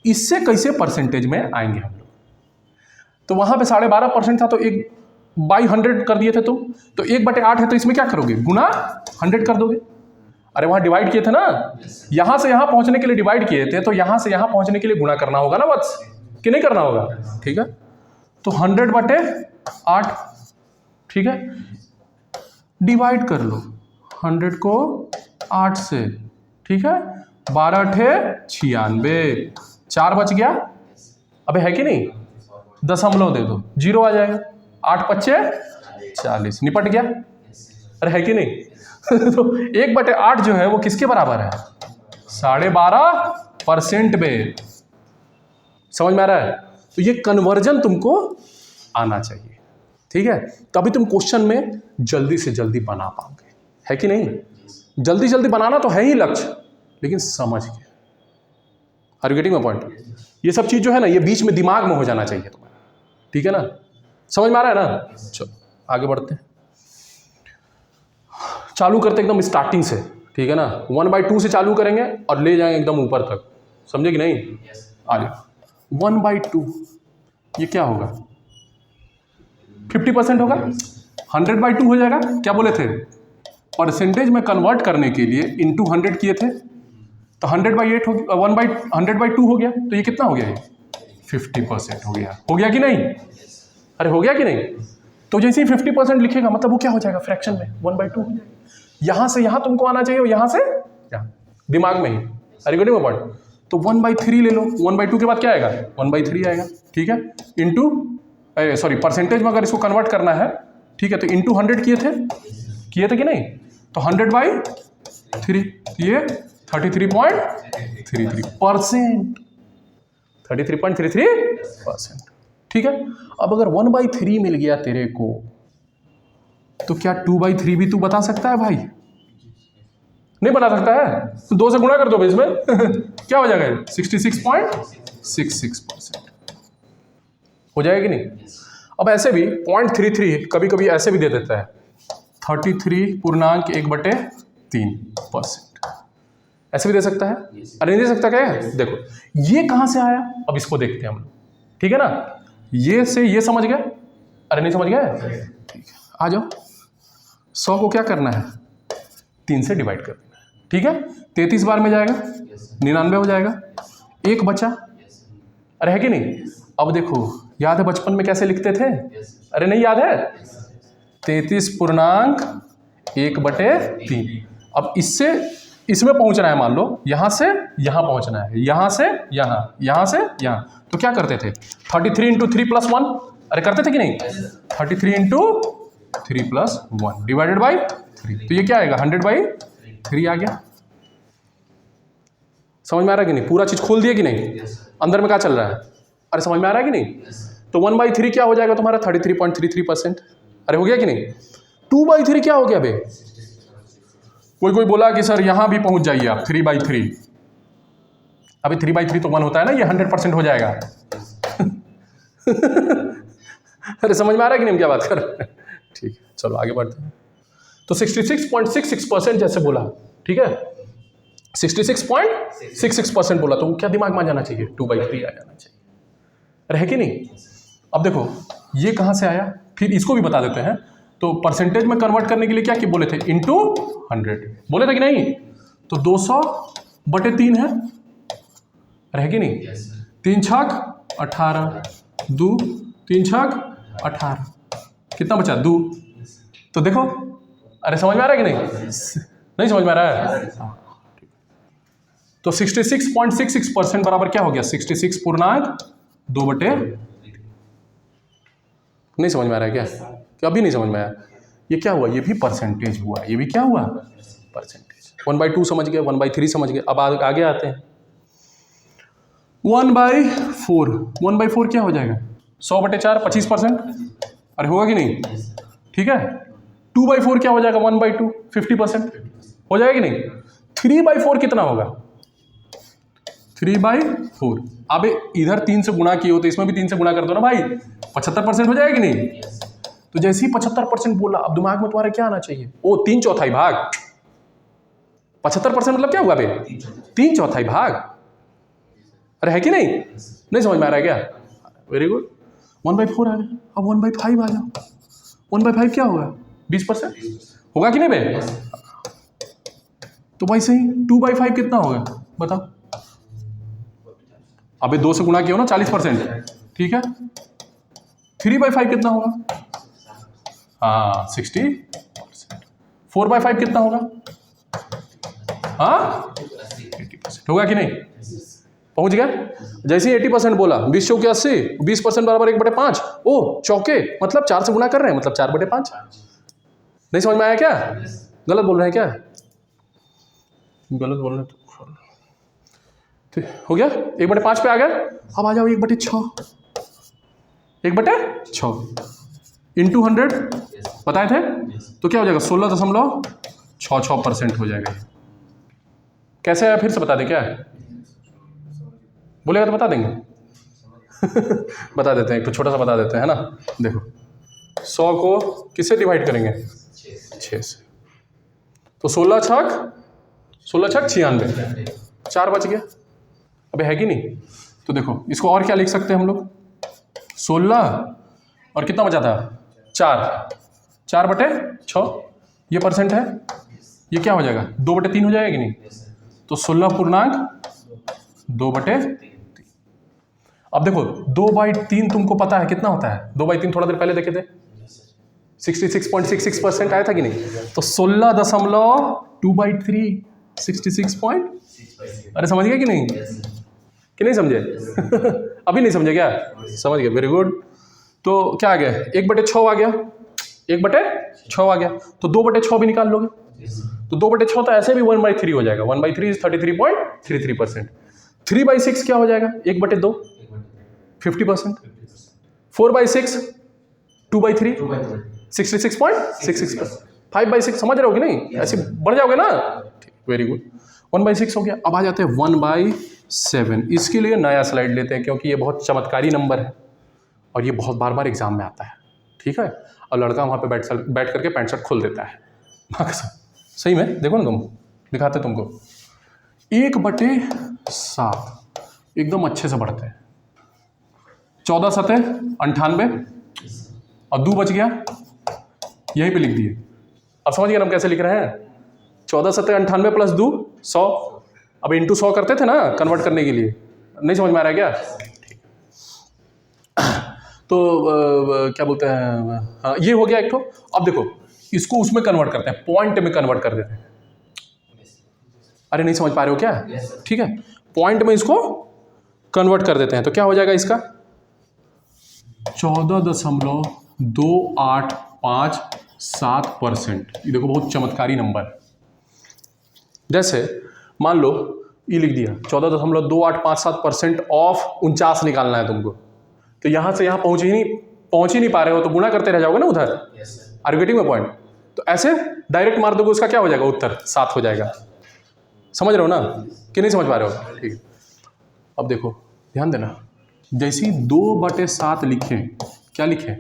इससे कैसे परसेंटेज में आएंगे हम लोग, तो वहां पे 12.5% था तो बाई 100 कर दिए थे तुम, तो 1/8 है तो इसमें क्या करोगे, गुना 100 कर दोगे। अरे वहाँ डिवाइड किए थे ना, यहाँ से यहाँ पहुँचने के लिए डिवाइड किए थे, तो यहाँ से यहाँ पहुँचने के लिए गुना करना होगा ना वत्स, कि नहीं करना होगा? ठीक है, तो 100/8, ठीक है, डिवाइड कर लो 100 को 8 से, ठीक है, 12×8 = 96, 4 बच गया। अबे है कि नहीं, दशमलव दे दो, 0 आ जाएगा, 8×5 = 40, निपट गया। अरे है कि नहीं तो 1/8 जो है वो किसके बराबर है, 12.5% में। समझ में आ रहा है? तो ये कन्वर्जन तुमको आना चाहिए, ठीक है, तभी तुम क्वेश्चन में जल्दी से जल्दी बना पाओगे, है कि नहीं? जल्दी जल्दी बनाना तो है ही लक्ष्य, लेकिन समझ के। Are you getting my point? ये सब चीज़ जो है ना, ये बीच में दिमाग में हो जाना चाहिए तुम्हारा, ठीक है ना? समझ में आ रहा है ना? चलो आगे बढ़ते हैं, चालू करते एकदम स्टार्टिंग से, ठीक है ना? 1/2 से चालू करेंगे और ले जाएंगे एकदम ऊपर तक, समझे कि नहीं? आगे 1/2 ये क्या होगा, 50% होगा, 100/2 हो जाएगा। क्या बोले थे, परसेंटेज में कन्वर्ट करने के लिए इंटू 100 किए थे, तो 100/8 हो गया, 100/2 हो गया, तो ये कितना हो गया, ये 50% हो गया कि नहीं? अरे हो गया कि नहीं? तो जैसे ही 50% लिखेगा मतलब वो क्या हो जाएगा, फ्रैक्शन में 1/2 हो जाएगा। यहाँ से यहाँ तुमको आना चाहिए और यहाँ से यहाँ, दिमाग में ही। अरे गुड पॉइंट। तो 1/3 ले लो, 1/2 के बाद क्या आएगा, 1/3 आएगा, ठीक है, इंटू सॉरी परसेंटेज में अगर इसको कन्वर्ट करना है, ठीक है, तो इंटू 100 किए थे कि नहीं, तो 100/3, ये 33.33%, 33.33%, ठीक है। अब अगर 1/3 मिल गया तेरे को, तो क्या 2/3 भी तू बता सकता है भाई? नहीं बता सकता है, तो 2 से गुणा कर दो इसमें क्या हो जाएगा, 66.66% हो जाएगा कि नहीं? अब ऐसे भी 0.33 कभी कभी ऐसे भी दे देता है, 33.1/3%, ऐसे भी दे सकता है। अरे नहीं दे सकता क्या है? देखो ये कहां से आया, अब इसको देखते हैं हम लोग, ठीक है ना? ये से ये समझ गए? अरे नहीं समझ गए? ठीक है, आ जाओ। 100 को क्या करना है, 3 से डिवाइड कर देना है, ठीक है। 33 बार में जाएगा, 99 हो जाएगा, 1 बचा। अरे है कि नहीं? अब देखो याद है बचपन में कैसे लिखते थे? अरे नहीं याद है, 33.1/3। अब इससे इसमें पहुंचना है, मान लो यहां से यहां पहुंचना है, यहां से यहां, यहां से यहां, तो क्या करते थे, 33 × 3 + 1, अरे करते थे कि नहीं? 33 × 3 + 1 डिवाइडेड बाई 3, तो ये क्या आएगा, 100/3 आ गया। समझ में आ रहा है कि नहीं? पूरा चीज खोल दिया कि नहीं, अंदर में क्या चल रहा है? अरे समझ में आ रहा है कि नहीं? तो 1/3 क्या हो जाएगा तुम्हारा, 33.33%। अरे हो गया कि नहीं? 2/3 क्या हो गया बे? कोई बोला कि सर यहां भी पहुंच जाइए आप, 3/3। अभी 3/3 तो 1 होता है ना, ये 100% हो जाएगा अरे समझ में आ रहा है कि नहीं हम क्या बात कर रहे हैं? ठीक है, चलो आगे बढ़ते हैं। तो 66.66% जैसे बोला, ठीक है, 66.66% बोला, तो क्या दिमाग में आ जाना चाहिए, 2/3 आ जाना चाहिए। अरे है कि नहीं? अब देखो ये कहां से आया, फिर इसको भी बता देते हैं। तो परसेंटेज में कन्वर्ट करने के लिए क्या कि बोले थे, इंटू 100 बोले थे कि नहीं? तो 200/3 है, रह कि नहीं? 3 छक 18, 2 3 छक 18, कितना बचा, 2। तो देखो, अरे समझ में आ रहा है कि नहीं? नहीं समझ में आ रहा है? तो 66.66% बराबर क्या हो गया, 66.2/3। नहीं समझ में आ रहा है क्या? अभी नहीं समझ में आया? ये क्या हुआ, ये भी परसेंटेज हुआ, ये भी क्या हुआ, परसेंटेज। 1/2 समझ गए, 1/3 समझ गए। अब आगे आते हैं 1/4। 1/4 क्या हो जाएगा, 100/4 25%। अरे होगा कि नहीं? ठीक है। 2/4 क्या हो जाएगा, 1/2 50% हो जाएगा कि नहीं? 3/4 कितना होगा, 3/4। अब इधर 3 से गुणा किए हो तो इसमें भी 3 से गुणा कर दो ना भाई, 75% हो जाएगा कि नहीं? तो जैसे ही 75% बोला, अब दिमाग में तुम्हारे क्या आना चाहिए, ओ 3/4 भाग। 75% मतलब क्या हुआ बे, 3/4 भाग। अरे है कि नहीं? नहीं समझ में आ रहा है क्या? Very good. 1/4 आ गया। अब 1/5 आ जाओ। 1/5 क्या होगा? 20% होगा कि नहीं बे? तो भाई सही 2/5 कितना होगा बताओ? अबे 2 से गुणा किया हो ना 40%, ठीक है। 3/5 कितना होगा? हाँ 60%। 4/5 कितना होगा? हाँ 80% होगा कि नहीं? पहुंच गया। जैसे ही 80% बोला, 20 चौके 80, 20% बराबर 1/5। ओ चौके मतलब 4 से गुणा कर रहे हैं, मतलब 4/5। नहीं समझ में आया क्या? गलत बोल रहे हैं क्या? गलत बोल रहे हैं तो हो गया 1/5 पे आ गया। अब आ जाओ 1/6। 1/6 इंटू 100 बताए थे, तो क्या हो जाएगा? 16.66% हो जाएगा। कैसे है फिर से बता दें क्या? बोलेगा तो बता देंगे। बता देते हैं, एक तो छोटा सा बता देते हैं, है ना। देखो 100 को किससे डिवाइड करेंगे? 6 से। तो 16 छक 96, 4 बच गया। अबे है कि नहीं? तो देखो इसको और क्या लिख सकते हैं हम लोग? 16 और कितना बचा था? 4/6 ये परसेंट है। ये क्या हो जाएगा? 2/3 हो जाएगा कि नहीं? तो 16.2/3। अब देखो 2/3 तुमको पता है कितना होता है? 2/3 थोड़ा देर पहले देखे थे, 66.66% आया था कि नहीं? तो 16.2/3 66 अरे समझ गए कि नहीं? कि नहीं समझे? अभी नहीं समझे क्या? समझ गए, वेरी गुड। तो क्या आ गया? 1/6 आ गया, 1/6 आ गया। तो 2/6 भी निकाल लोगे, तो 2/6 तो ऐसे भी 1/3 हो जाएगा। 1/3 इज 33.33%। 3/6 क्या हो जाएगा? 1/2 50%। 4/6 2/3 66.66%। 5/6 समझ रहे हो कि नहीं? ऐसे बढ़ जाओगे ना, वेरी गुड। 1/6 हो गया। अब आ जाते हैं 1/7। इसके लिए नया स्लाइड लेते हैं, क्योंकि ये बहुत चमत्कारी नंबर है और ये बहुत बार बार एग्जाम में आता है, ठीक है। और लड़का वहाँ पे बैठ करके पैंट शर्ट खोल देता है। सही में देखो ना, तुम दिखाते तुमको 1/7 एकदम अच्छे से बढ़ते हैं। 14 सतह 98 और 2 बच गया, यहीं पे लिख दिए। अब समझ गए हम कैसे लिख रहे हैं? 14 सतह 98 प्लस 2 100। अब इंटू 100 करते थे ना कन्वर्ट करने के लिए। नहीं समझ में आ रहा है क्या? तो क्या बोलते हैं, हाँ ये हो गया एक तो। अब देखो इसको उसमें कन्वर्ट करते हैं, पॉइंट में कन्वर्ट कर देते हैं। अरे नहीं समझ पा रहे हो क्या? ठीक है, पॉइंट में इसको कन्वर्ट कर देते हैं। तो क्या हो जाएगा इसका? 14.2857%। ये देखो बहुत चमत्कारी नंबर। जैसे मान लो ये लिख दिया 14.2857% ऑफ 49 निकालना है तुमको। तो यहां से यहां पहुंच ही नहीं पा रहे हो, तो गुणा करते रह जाओगे ना उधर। Are you getting my point? तो ऐसे डायरेक्ट मार दोगे, उसका क्या हो जाएगा? उत्तर 7 हो जाएगा। समझ रहे हो ना कि नहीं समझ पा रहे हो? ठीक है, अब देखो ध्यान देना, जैसे ही 2/7 लिखे, क्या लिखे?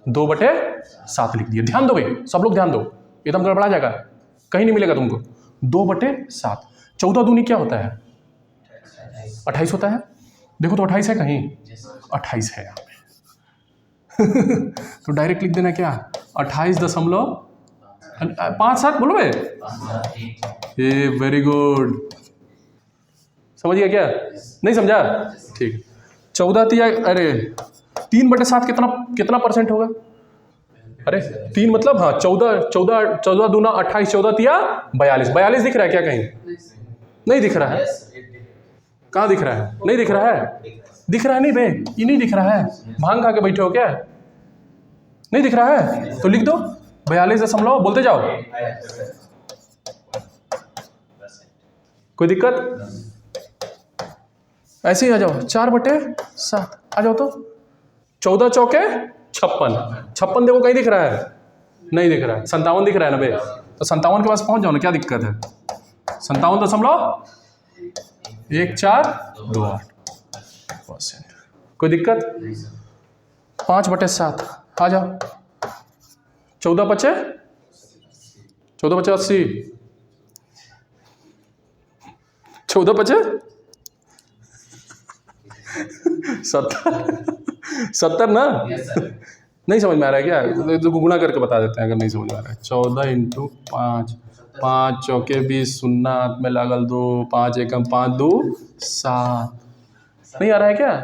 2/7 लिख दिए। ध्यान दो भाई, सब लोग ध्यान दो, एकदम गड़बड़ा जाएगा, कहीं नहीं मिलेगा तुमको। 2/7 14 दूनी क्या होता है? 28 होता है। देखो तो 28 है कहीं? 28 है यहाँ पे। तो डायरेक्ट लिख देना क्या? 28.57 बोलो भाई। ये वेरी गुड, समझ गया क्या? नहीं समझा? ठीक। 14 तिया, अरे 3/7 कितना परसेंट होगा? अरे 3 मतलब हाँ 14 दूना 28, 14 तिया 42 दिख रहा है क्या कहीं? नहीं दिख रहा है। कहाँ दिख रहा है? नहीं दिख रहा है। दिख रहा है नहीं बे, ये नहीं दिख रहा है। भांग खा के बैठे हो क्या? नहीं दिख रहा है तो लिख दो 42 बोलते जाओ। कोई दिक्कत? ऐसे ही आ जाओ 4/7 आ जाओ। तो 14 चौके 56 देखो कहीं दिख रहा है? नहीं दिख रहा है। 57 दिख रहा है ना बे, तो 57 के पास पहुंच जाओ ना, क्या दिक्कत है? 57.1428%। कोई दिक्कत? 5/7 आ जाओ। 14 × 80, 14 × 70 70 ना? नहीं समझ में आ रहा है क्या? तो गुणा करके बता देते हैं अगर नहीं समझ में आ रहा है। 14 × 5, 5 चौके 20, शून्ना हाथ में लागल 2, 5 एकम 5 2 7। नहीं आ रहा है क्या?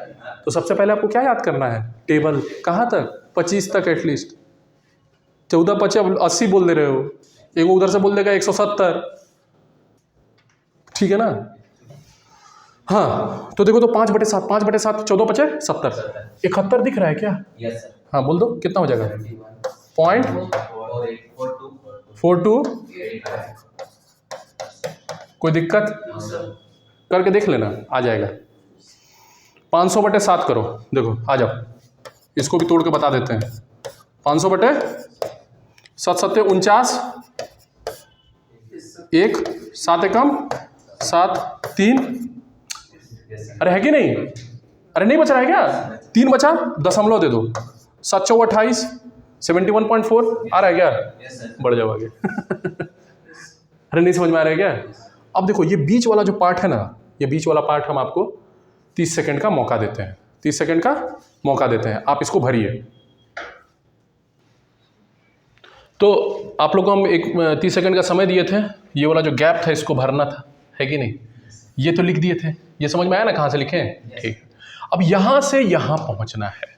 तो सबसे पहले आपको क्या याद करना है? टेबल कहाँ तक? 25 तक एटलीस्ट। 14 × 5 80 बोल दे रहे हो, एक उधर से बोल देगा 170, ठीक है ना? हाँ तो देखो, तो 5/7, 5/7 14 × 5 70, 71 दिख रहा है क्या? Yes sir. हाँ बोल दो कितना हो जाएगा? 0.42। कोई दिक्कत? करके देख लेना, आ जाएगा। 500/7 करो, देखो आ जाओ, इसको भी तोड़ के बता देते हैं। 500/7 7 49, 1 7 एकम 7 3। अरे है कि नहीं? अरे नहीं बच रहा है क्या? 3 बचा, दशमलव दे दो। 7 × 28 71.4 आ रहा है क्या? Yes sir. बढ़ जाओ आगे। अरे नहीं समझ में आ रहा है क्या? अब देखो ये बीच वाला जो पार्ट है ना, ये बीच वाला पार्ट हम आपको 30 सेकंड का मौका देते हैं। 30 सेकंड का मौका देते हैं, आप इसको भरिए। तो आप लोग को हम एक 30 सेकंड का समय दिए थे, ये वाला जो गैप था इसको भरना था, है कि नहीं? ये तो लिख दिए थे, ये समझ में आया ना कहाँ से लिखें? ठीक है। अब यहाँ से यहाँ पहुँचना है,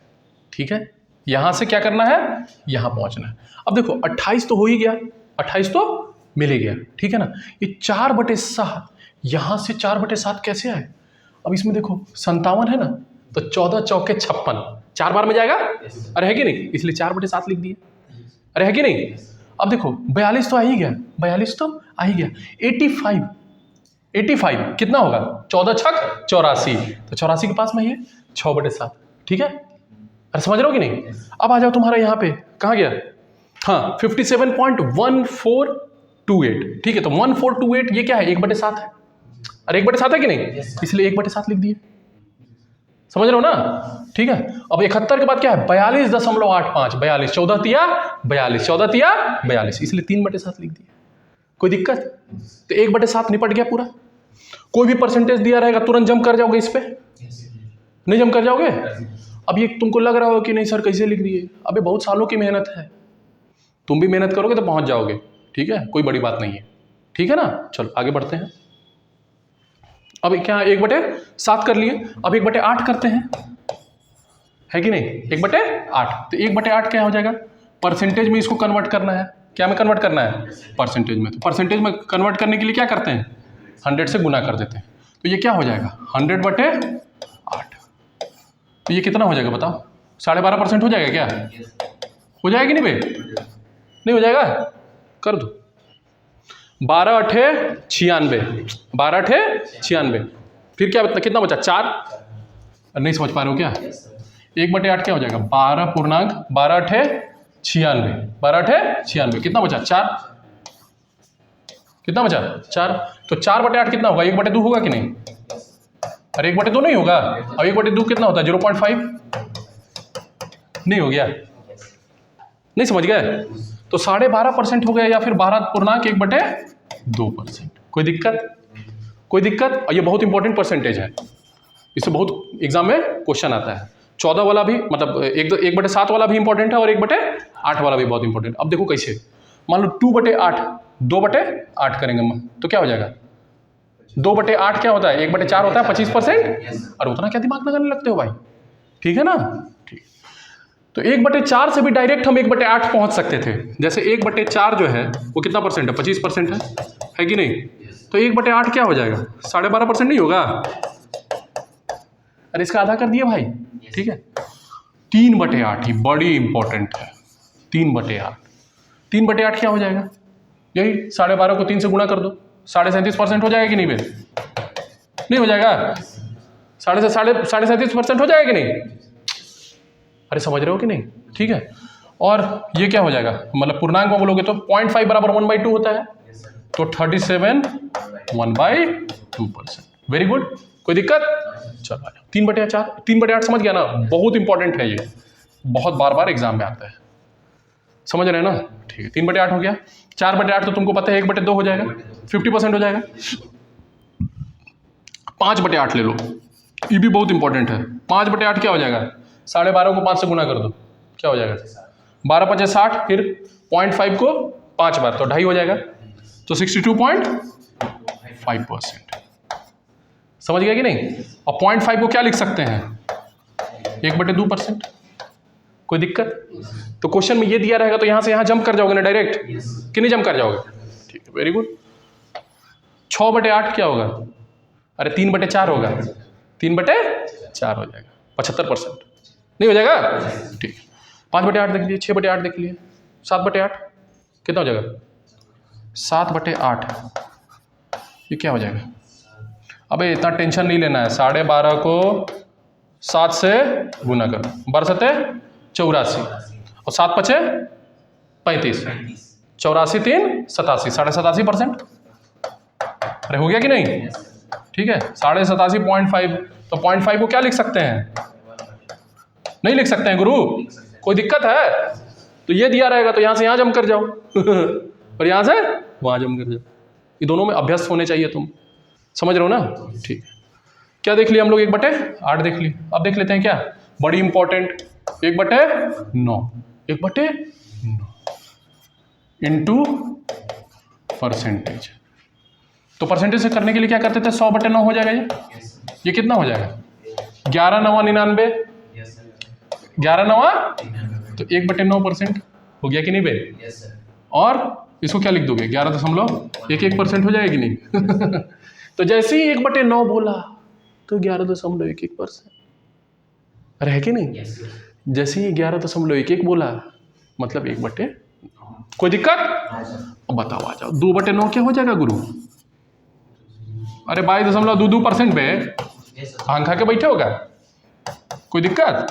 ठीक है? यहाँ से क्या करना है? यहाँ पहुँचना है। अब देखो 28 तो हो ही गया, 28 तो मिल ही गया, ठीक है ना? ये 4/7, यहाँ से 4/7 कैसे आए? अब इसमें देखो 57 है ना, तो 14 चौके 56, 4 बार में जाएगा। अरे है कि नहीं? इसलिए 4/7 लिख दिए। अरे है कि नहीं? अब देखो 42 तो आ ही गया, 42 तो आ ही गया। 85 कितना होगा? 14 छक 84, तो 84 के पास में ही है 6/7, ठीक है? अरे समझ रहे हो कि नहीं? अब आ जाओ तुम्हारा यहाँ पे, कहाँ गया? हाँ 57.1428, ठीक है? तो 1428 ये क्या है? 1/7 है। अरे 1/7 है कि नहीं? इसलिए 1/7 लिख दिए। समझ रहे हो ना? ठीक है। अब 71 के बाद क्या है? 42.85, 42 14 तिया 42, 14 तिया 42, इसलिए 3/7 लिख दिए। कोई दिक्कत? तो 1/7 निपट गया पूरा। कोई भी परसेंटेज दिया रहेगा तुरंत जंप कर जाओगे इस पे? नहीं जंप कर जाओगे? अब ये तुमको लग रहा हो कि नहीं सर कैसे लिख दिए? अबे बहुत सालों की मेहनत है, तुम भी मेहनत करोगे तो पहुंच जाओगे, ठीक है? कोई बड़ी बात नहीं है, ठीक है ना? चलो आगे बढ़ते हैं। अब क्या 1/7 कर लिए, अब 1/8 करते हैं, है कि नहीं? 1/8, तो 1/8 क्या हो जाएगा? परसेंटेज में इसको कन्वर्ट करना है। क्या में कन्वर्ट करना है? परसेंटेज में। तो परसेंटेज में कन्वर्ट करने के लिए क्या करते हैं? 100 से गुना कर देते हैं। तो ये क्या हो जाएगा? 100/8। तो ये कितना हो जाएगा बताओ? 12.5% हो जाएगा क्या? हो जाएगा कि नहीं भाई? नहीं हो जाएगा? कर दो। 12×8 96, 12×8 फिर क्या बता, कितना बचा? 4। नहीं समझ पा रहे हो क्या? 1/8 क्या हो जाएगा? 12.96, 12×8 कितना बचा? 4। कितना बचा? 4। तो 4/8 कितना होगा? 1/2 होगा कि नहीं? अरे 1/2 नहीं होगा। अब 1/2 कितना होता है? 0.5। नहीं हो गया? नहीं समझ गए? तो 12.5% हो गया, या फिर 12.1/2%। कोई दिक्कत? कोई दिक्कत? और ये बहुत इंपॉर्टेंट परसेंटेज है, इससे बहुत एग्जाम में क्वेश्चन आता है। 14 वाला भी, मतलब 1/7 वाला भी इंपॉर्टेंट है और 1/8 वाला भी बहुत इंपॉर्टेंट। अब देखो कैसे, मान लो 2/8, 2/8 करेंगे तो क्या हो जाएगा? 2/8 क्या होता है? 1/4 होता है 25%। और उतना क्या दिमाग लगाने लगते हो भाई, ठीक है ना? ठीक। तो 1/4 से भी डायरेक्ट हम 1/8 पहुंच सकते थे। जैसे 1/4 जो है वो कितना परसेंट है? 25% है कि नहीं? तो 1/8 क्या हो जाएगा? 12.5% नहीं होगा? अरे इसका आधा कर दिए भाई, ठीक है? 3/8 ही बड़ी इंपॉर्टेंट है। 3/8, 3/8 क्या हो जाएगा? यही 12.5 को 3 से गुणा कर दो, 37.5% हो जाएगा कि नहीं बे? नहीं हो जाएगा? 37.5% हो जाएगा कि नहीं? अरे समझ रहे हो कि नहीं? ठीक है। और ये क्या हो जाएगा? मतलब पूर्णांक में बोलोगे तो 0.5 बराबर 1/2 होता है, तो 37 1/2%। Very good. कोई दिक्कत? चलो आ जाओ। 3/4, 3/8 समझ गया ना? बहुत इंपॉर्टेंट है ये, बहुत बार बार एग्जाम में आता है। समझ रहे हैं ना? ठीक है। 3/8 हो गया। 4/8 तो तुमको पता है 1/2 हो जाएगा, 50% हो जाएगा। 5/8 ले लो, ये भी बहुत इंपॉर्टेंट है। 5/8 क्या हो जाएगा? 12.5 को 5 से गुना कर दो, क्या हो जाएगा 12 × 5 = 60, फिर 0.5 को 5 बार तो 2.5 हो जाएगा, तो 62.5%। समझ गया कि नहीं? और 0.5 को क्या लिख सकते हैं 1/2%। कोई दिक्कत? तो क्वेश्चन में ये दिया रहेगा तो यहाँ से यहाँ जंप कर जाओगे ना डायरेक्ट, कि नहीं जंप कर जाओगे? ठीक है, वेरी गुड। 6/8 क्या होगा? अरे 3/4 होगा, 3/4 हो जाएगा, 75%। नहीं हो जाएगा? ठीक है, 5/8 देख लिए, 6/8 देख लिए, 7/8 कितना हो जाएगा? 7/8 ये क्या हो जाएगा? अबे इतना टेंशन नहीं लेना है, 12.5 को 7 से गुना करो, 12×7 = 84 और 7 × 5 = 35, 84 3 87, 87.5%। अरे हो गया कि नहीं? ठीक है, 87.5। तो 0.5 को क्या लिख सकते हैं? नहीं लिख सकते हैं गुरु? कोई दिक्कत है? तो ये दिया रहेगा तो यहाँ से यहाँ जम कर जाओ और यहाँ से वहाँ जम कर जाओ। ये दोनों में अभ्यस्त होने चाहिए, तुम समझ रहे हो ना? ठीक है, क्या देख लिया हम लोग? 1/8 देख ली। अब देख लेते हैं क्या बड़ी इंपॉर्टेंट, 1/9, 1/9 इंटू परसेंटेज। तो परसेंटेज से करने के लिए क्या करते थे? 100/9 हो जाएगा ये कितना हो जाएगा? 11×9 = 99, 11×9 तो 1/9% हो गया कि नहीं बे? और इसको क्या लिख दोगे? 11.11% हो जाएगा कि नहीं? तो जैसे ही 1/9 बोला तो 11.11%। अरे है कि नहीं? जैसे ही 11.11 बोला मतलब 1/9। कोई दिक्कत? अब बताओ, आ जाओ, 2/9 क्या हो जाएगा गुरु? अरे 22.22% पे भांग खा के बैठे होगा? कोई दिक्कत?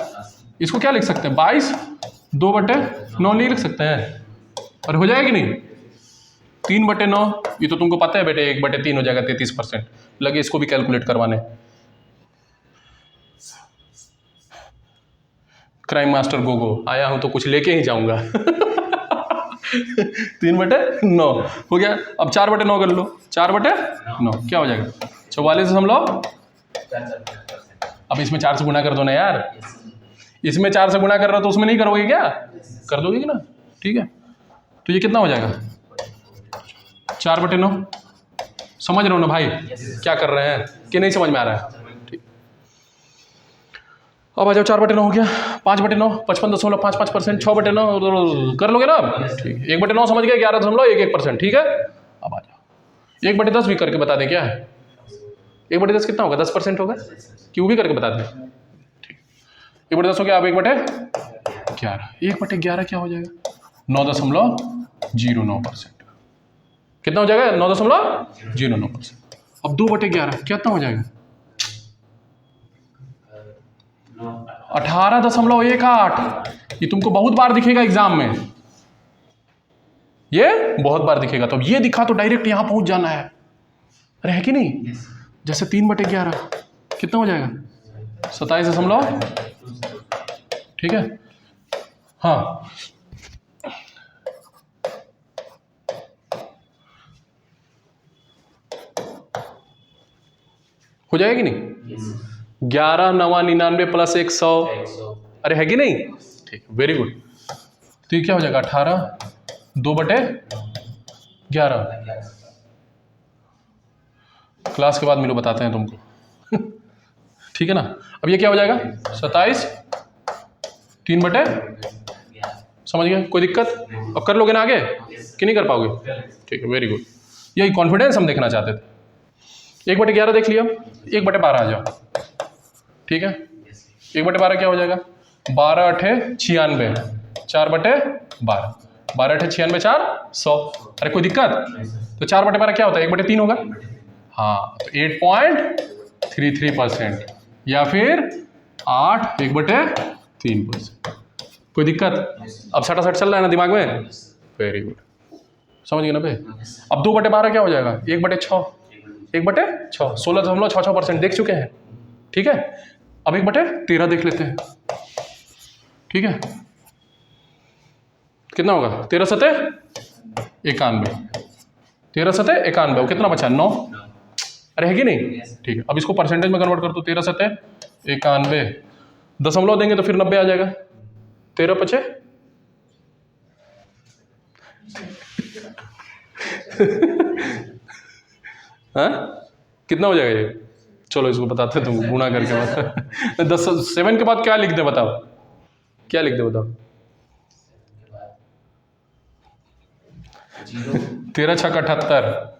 इसको क्या लिख सकते हैं? 22 2/9 नहीं लिख सकते हैं? अरे हो जाएगा कि नहीं? 3/9 ये तो तुमको पता है बेटे, 1/3 हो जाएगा, 33%। लगे इसको भी कैलकुलेट करवाने। क्राइम मास्टर गोगो आया हूं तो कुछ लेके ही जाऊंगा। 3/9 हो गया। अब 4/9 कर लो, 4/9 क्या हो जाएगा? 44.4। अब इसमें 4 से गुना कर दो ना यार, इसमें 4 से गुना कर रहा हो तो उसमें नहीं करोगे क्या? कर दोगे कि ना? ठीक है, तो ये कितना हो जाएगा? 4/9। समझ रहे हो ना भाई क्या कर रहे हैं कि नहीं समझ में आ रहा है? ठीक, अब आ जाओ, 4/9 हो गया, 5/9 55.55%, 6/9 कर लोगे ना? ठीक, 1/9 समझ गए, 11.11%। ठीक है, अब आ जाओ 1/10 भी करके बता दें क्या है? 1/10 कितना होगा? 10% होगा कि वो भी करके बता दें? ठीक, 1/10 हो गया। अब 1/11, 1/11 क्या हो जाएगा? 9.09%। कितना हो जाएगा? 9.09%। अब 2/11 कितना हो जाएगा? 18.18। ये तुमको बहुत बार दिखेगा एग्जाम में, ये बहुत बार दिखेगा। तो अब ये दिखा तो डायरेक्ट यहां पहुंच जाना है। अरे है कि नहीं? जैसे 3/11 कितना हो जाएगा? 27. ठीक है, हाँ हो जाएगा कि नहीं? 11×9 = 99 + 100। अरे है कि नहीं? ठीक, वेरी गुड। तो ये क्या हो जाएगा? 18 2/11। क्लास के बाद मिलो, बताते हैं तुमको। ठीक है ना? अब ये क्या हो जाएगा? 27 3/, समझ गए? कोई दिक्कत? अब कर लोगे ना आगे कि नहीं कर पाओगे? ठीक है, वेरी गुड। यही कॉन्फिडेंस हम देखना चाहते थे। 1/11 देख लिया, 1/12 आ जाओ। ठीक है, 1/12 क्या हो जाएगा? 12×8 = 96, 4/12, 12×8 = 96, 4 100। अरे कोई दिक्कत? तो 4/12 क्या होता है? 1/3 होगा। हाँ, तो 8.33% या फिर 8 1/3%। कोई दिक्कत? अब सटासट चल रहा है ना दिमाग में? वेरी गुड, समझ गए ना भाई? अब 2/12 क्या हो जाएगा? 1/6, 1/6, 16.66% देख चुके हैं। ठीक है, अब 1/13 देख लेते हैं। ठीक है, कितना होगा? 13×7 = 91, 13×7 = 91। कितना बचा? 9। अरे है कि नहीं? ठीक है, अब इसको परसेंटेज में कन्वर्ट कर दो। 13×7 = 91, दशमलव देंगे तो फिर 90 आ जाएगा। 13 पचे हाँ कितना हो जाएगा ये? चलो इसको बताते तुम गुणा करके बता। 10 7 के बाद क्या लिख दे बताओ, क्या लिख दे बताओ? 13 छक 78,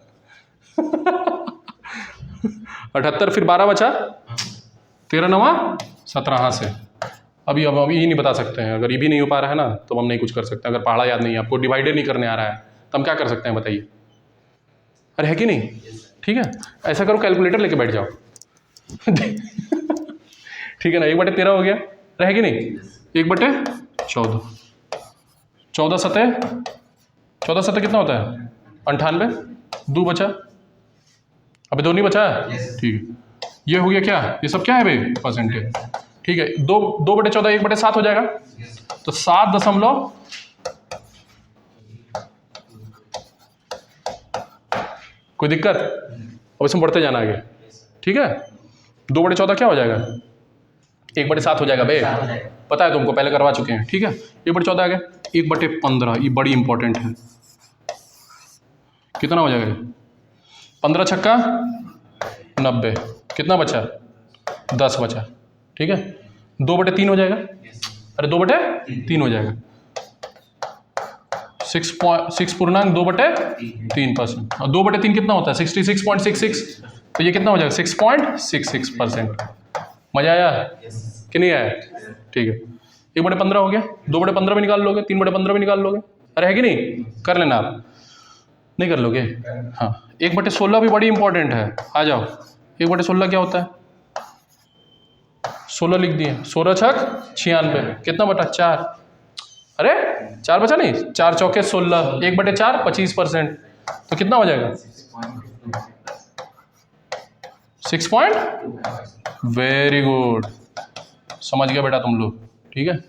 78 फिर 12 बचा, 13 9 17। हाँ से अभी ये नहीं बता सकते हैं। अगर ये भी नहीं हो पा रहा है ना तो हम नहीं कुछ कर सकते। अगर पहाड़ा याद नहीं है आपको, डिवाइडेड नहीं करने आ रहा है, तो हम क्या कर सकते हैं बताइए? अरे है कि नहीं? ठीक है, ऐसा करो कैलकुलेटर लेके बैठ जाओ। ठीक है ना, 1/13 हो गया, है कि नहीं? 1/14, 14 सतह 14 सतह कितना होता है? 98, 2 बचा, अभी 2 नहीं बचा है। ठीक है, ये हो गया क्या? ये सब क्या है भाई? परसेंटेज। ठीक है, 2/14 1/7 हो जाएगा, तो 7 कोई दिक्कत? अब इसमें बढ़ते जाना आगे। ठीक है, 2/14 क्या हो जाएगा? 1/7 हो जाएगा बे, पता है तुमको, पहले करवा चुके हैं। ठीक है, 1/14 आ गया। 1/15 ये बड़ी इंपॉर्टेंट है, कितना हो जाएगा? 15 छक्का 90, कितना बचा? 10 बचा। ठीक है, 2/3 हो जाएगा। अरे 2/3 हो जाएगा, 6 पूर्णांक 2/3%। और 2/3 कितना होता है? 66.66। तो ये कितना हो जाएगा? 6.66%। मजा आया कि नहीं आया? ठीक है, 1/15 हो गया, 2/15 भी निकाल लोगे, 3/15 भी निकाल लोगे। अरे है कि नहीं? कर लेना आप, नहीं कर लोगे? हाँ, 1/16 भी बड़ी इंपॉर्टेंट है, आ जाओ। 1/16 क्या होता है? 16 लिख दिए, 16 छक 96, कितना बटा? 4। अरे 4 बचा नहीं, 4 चौके 16, 1/4 25%, तो कितना हो जाएगा? 6 वेरी गुड, समझ गया बेटा तुम लोग। ठीक है,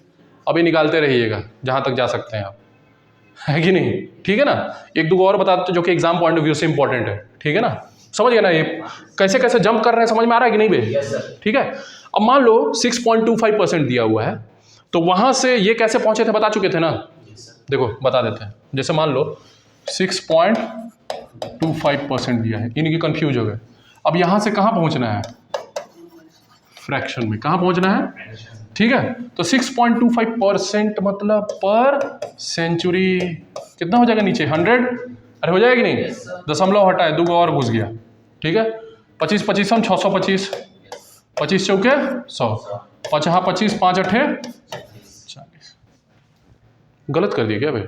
अभी निकालते रहिएगा जहाँ तक जा सकते हैं आप, है कि नहीं? ठीक है ना, एक दो और बता देते जो कि एग्जाम पॉइंट ऑफ व्यू से इंपॉर्टेंट है। ठीक है ना, समझ गए ना? ये कैसे कैसे जंप कर रहे हैं, समझ में आ रहा है कि नहीं बे? ठीक है, अब मान लो 6.25% दिया हुआ है, तो वहां से ये कैसे पहुंचे थे बता चुके थे ना। देखो बता देते हैं, जैसे मान लो 6.25% दिया है, इनकी कंफ्यूज हो गए। अब यहां से कहां पहुंचना है? फ्रैक्शन में कहां पहुंचना है? ठीक है, तो 6.25% मतलब पर सेंचुरी कितना हो जाएगा नीचे? 100। अरे हो जाएगा कि नहीं? दशमलव हटाए, 2 और घुस गया। ठीक है, 25 25 हम 625, 25 चौके 100, 5 हाँ 25, 5 अठे 40। गलत कर दिया क्या भाई?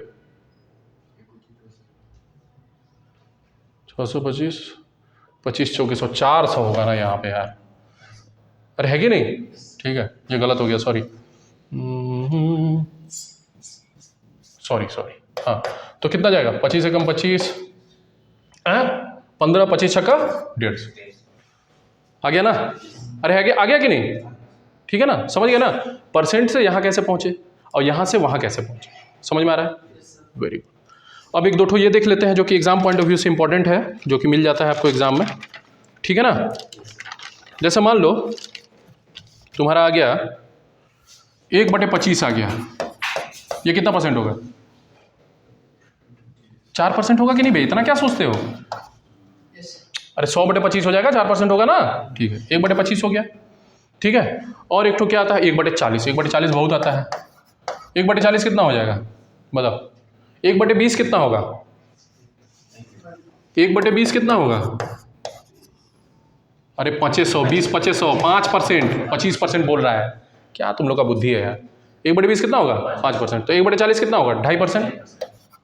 625, 25 चौके 100, 400 होगा ना यहाँ पे यार। अरे है कि नहीं? ठीक है, ये गलत हो गया, सॉरी सॉरी। हाँ, तो कितना जाएगा? 25 से कम 25, 15, 25 छक्का 150, आ गया ना? अरे आ गया कि नहीं? ठीक है ना, समझ गया ना? परसेंट से यहाँ कैसे पहुँचे और यहाँ से वहाँ कैसे पहुँचे, समझ में आ रहा है? Very good. अब एक दो ठो ये देख लेते हैं जो कि एग्जाम पॉइंट ऑफ व्यू से इंपॉर्टेंट है, जो कि मिल जाता है आपको एग्जाम में। ठीक है ना, जैसे मान लो तुम्हारा आ गया 1/25 आ गया, ये कितना परसेंट होगा? 4% होगा कि नहीं भाई? इतना क्या सोचते हो? अरे 100/25 हो जाएगा, 4% होगा ना। ठीक है, 1/25 हो गया। ठीक है, और एक ठो क्या आता है? 1/40। 1/40 बहुत आता है। 1/40 कितना हो जाएगा बताओ? 1/20 कितना होगा? 1/20 कितना होगा? अरे 2500, 20 2500, 5%, 25% बोल रहा है। क्या तुम लोग का बुद्धि है यार? 1/20 कितना होगा? 5%। तो 1/40 कितना होगा? 2.5%।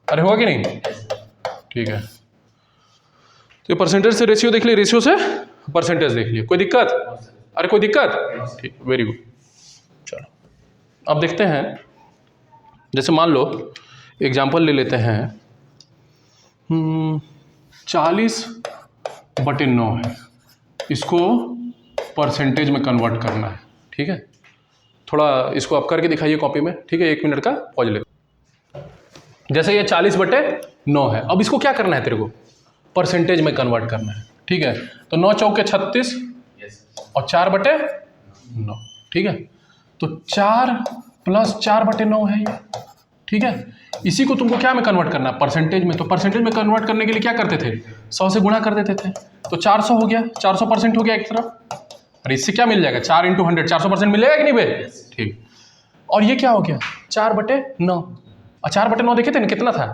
अरे होगा कि नहीं? ठीक है, तो परसेंटेज से रेशियो देख लिए, रेशियो से परसेंटेज देख लिए, कोई दिक्कत? अरे कोई दिक्कत? ठीक, वेरी गुड। चलो अब देखते हैं, जैसे मान लो एग्जाम्पल ले लेते हैं, 40/9 है, इसको परसेंटेज में कन्वर्ट करना है। ठीक है, थोड़ा इसको आप करके दिखाइए कॉपी में। ठीक है, 1 मिनट का पॉज लेते। जैसे ये 40/9 है, अब इसको क्या करना है तेरे को? परसेंटेज में कन्वर्ट करना है। ठीक है, तो 9 चौके 36 और 4/9। ठीक है, तो 4 प्लस 4/9 है ये, ठीक है। इसी को तुमको क्या में कन्वर्ट करना है, परसेंटेज में। तो परसेंटेज में कन्वर्ट करने के लिए क्या करते थे, 100 से गुणा कर देते थे, तो 400 हो गया, 400% हो गया एक तरफ। और इससे क्या मिल जाएगा, 4 × 100 400% मिलेगा कि नहीं बे, ठीक। और ये क्या हो गया, 4/9। और 4/9 देखे थे ना कितना था,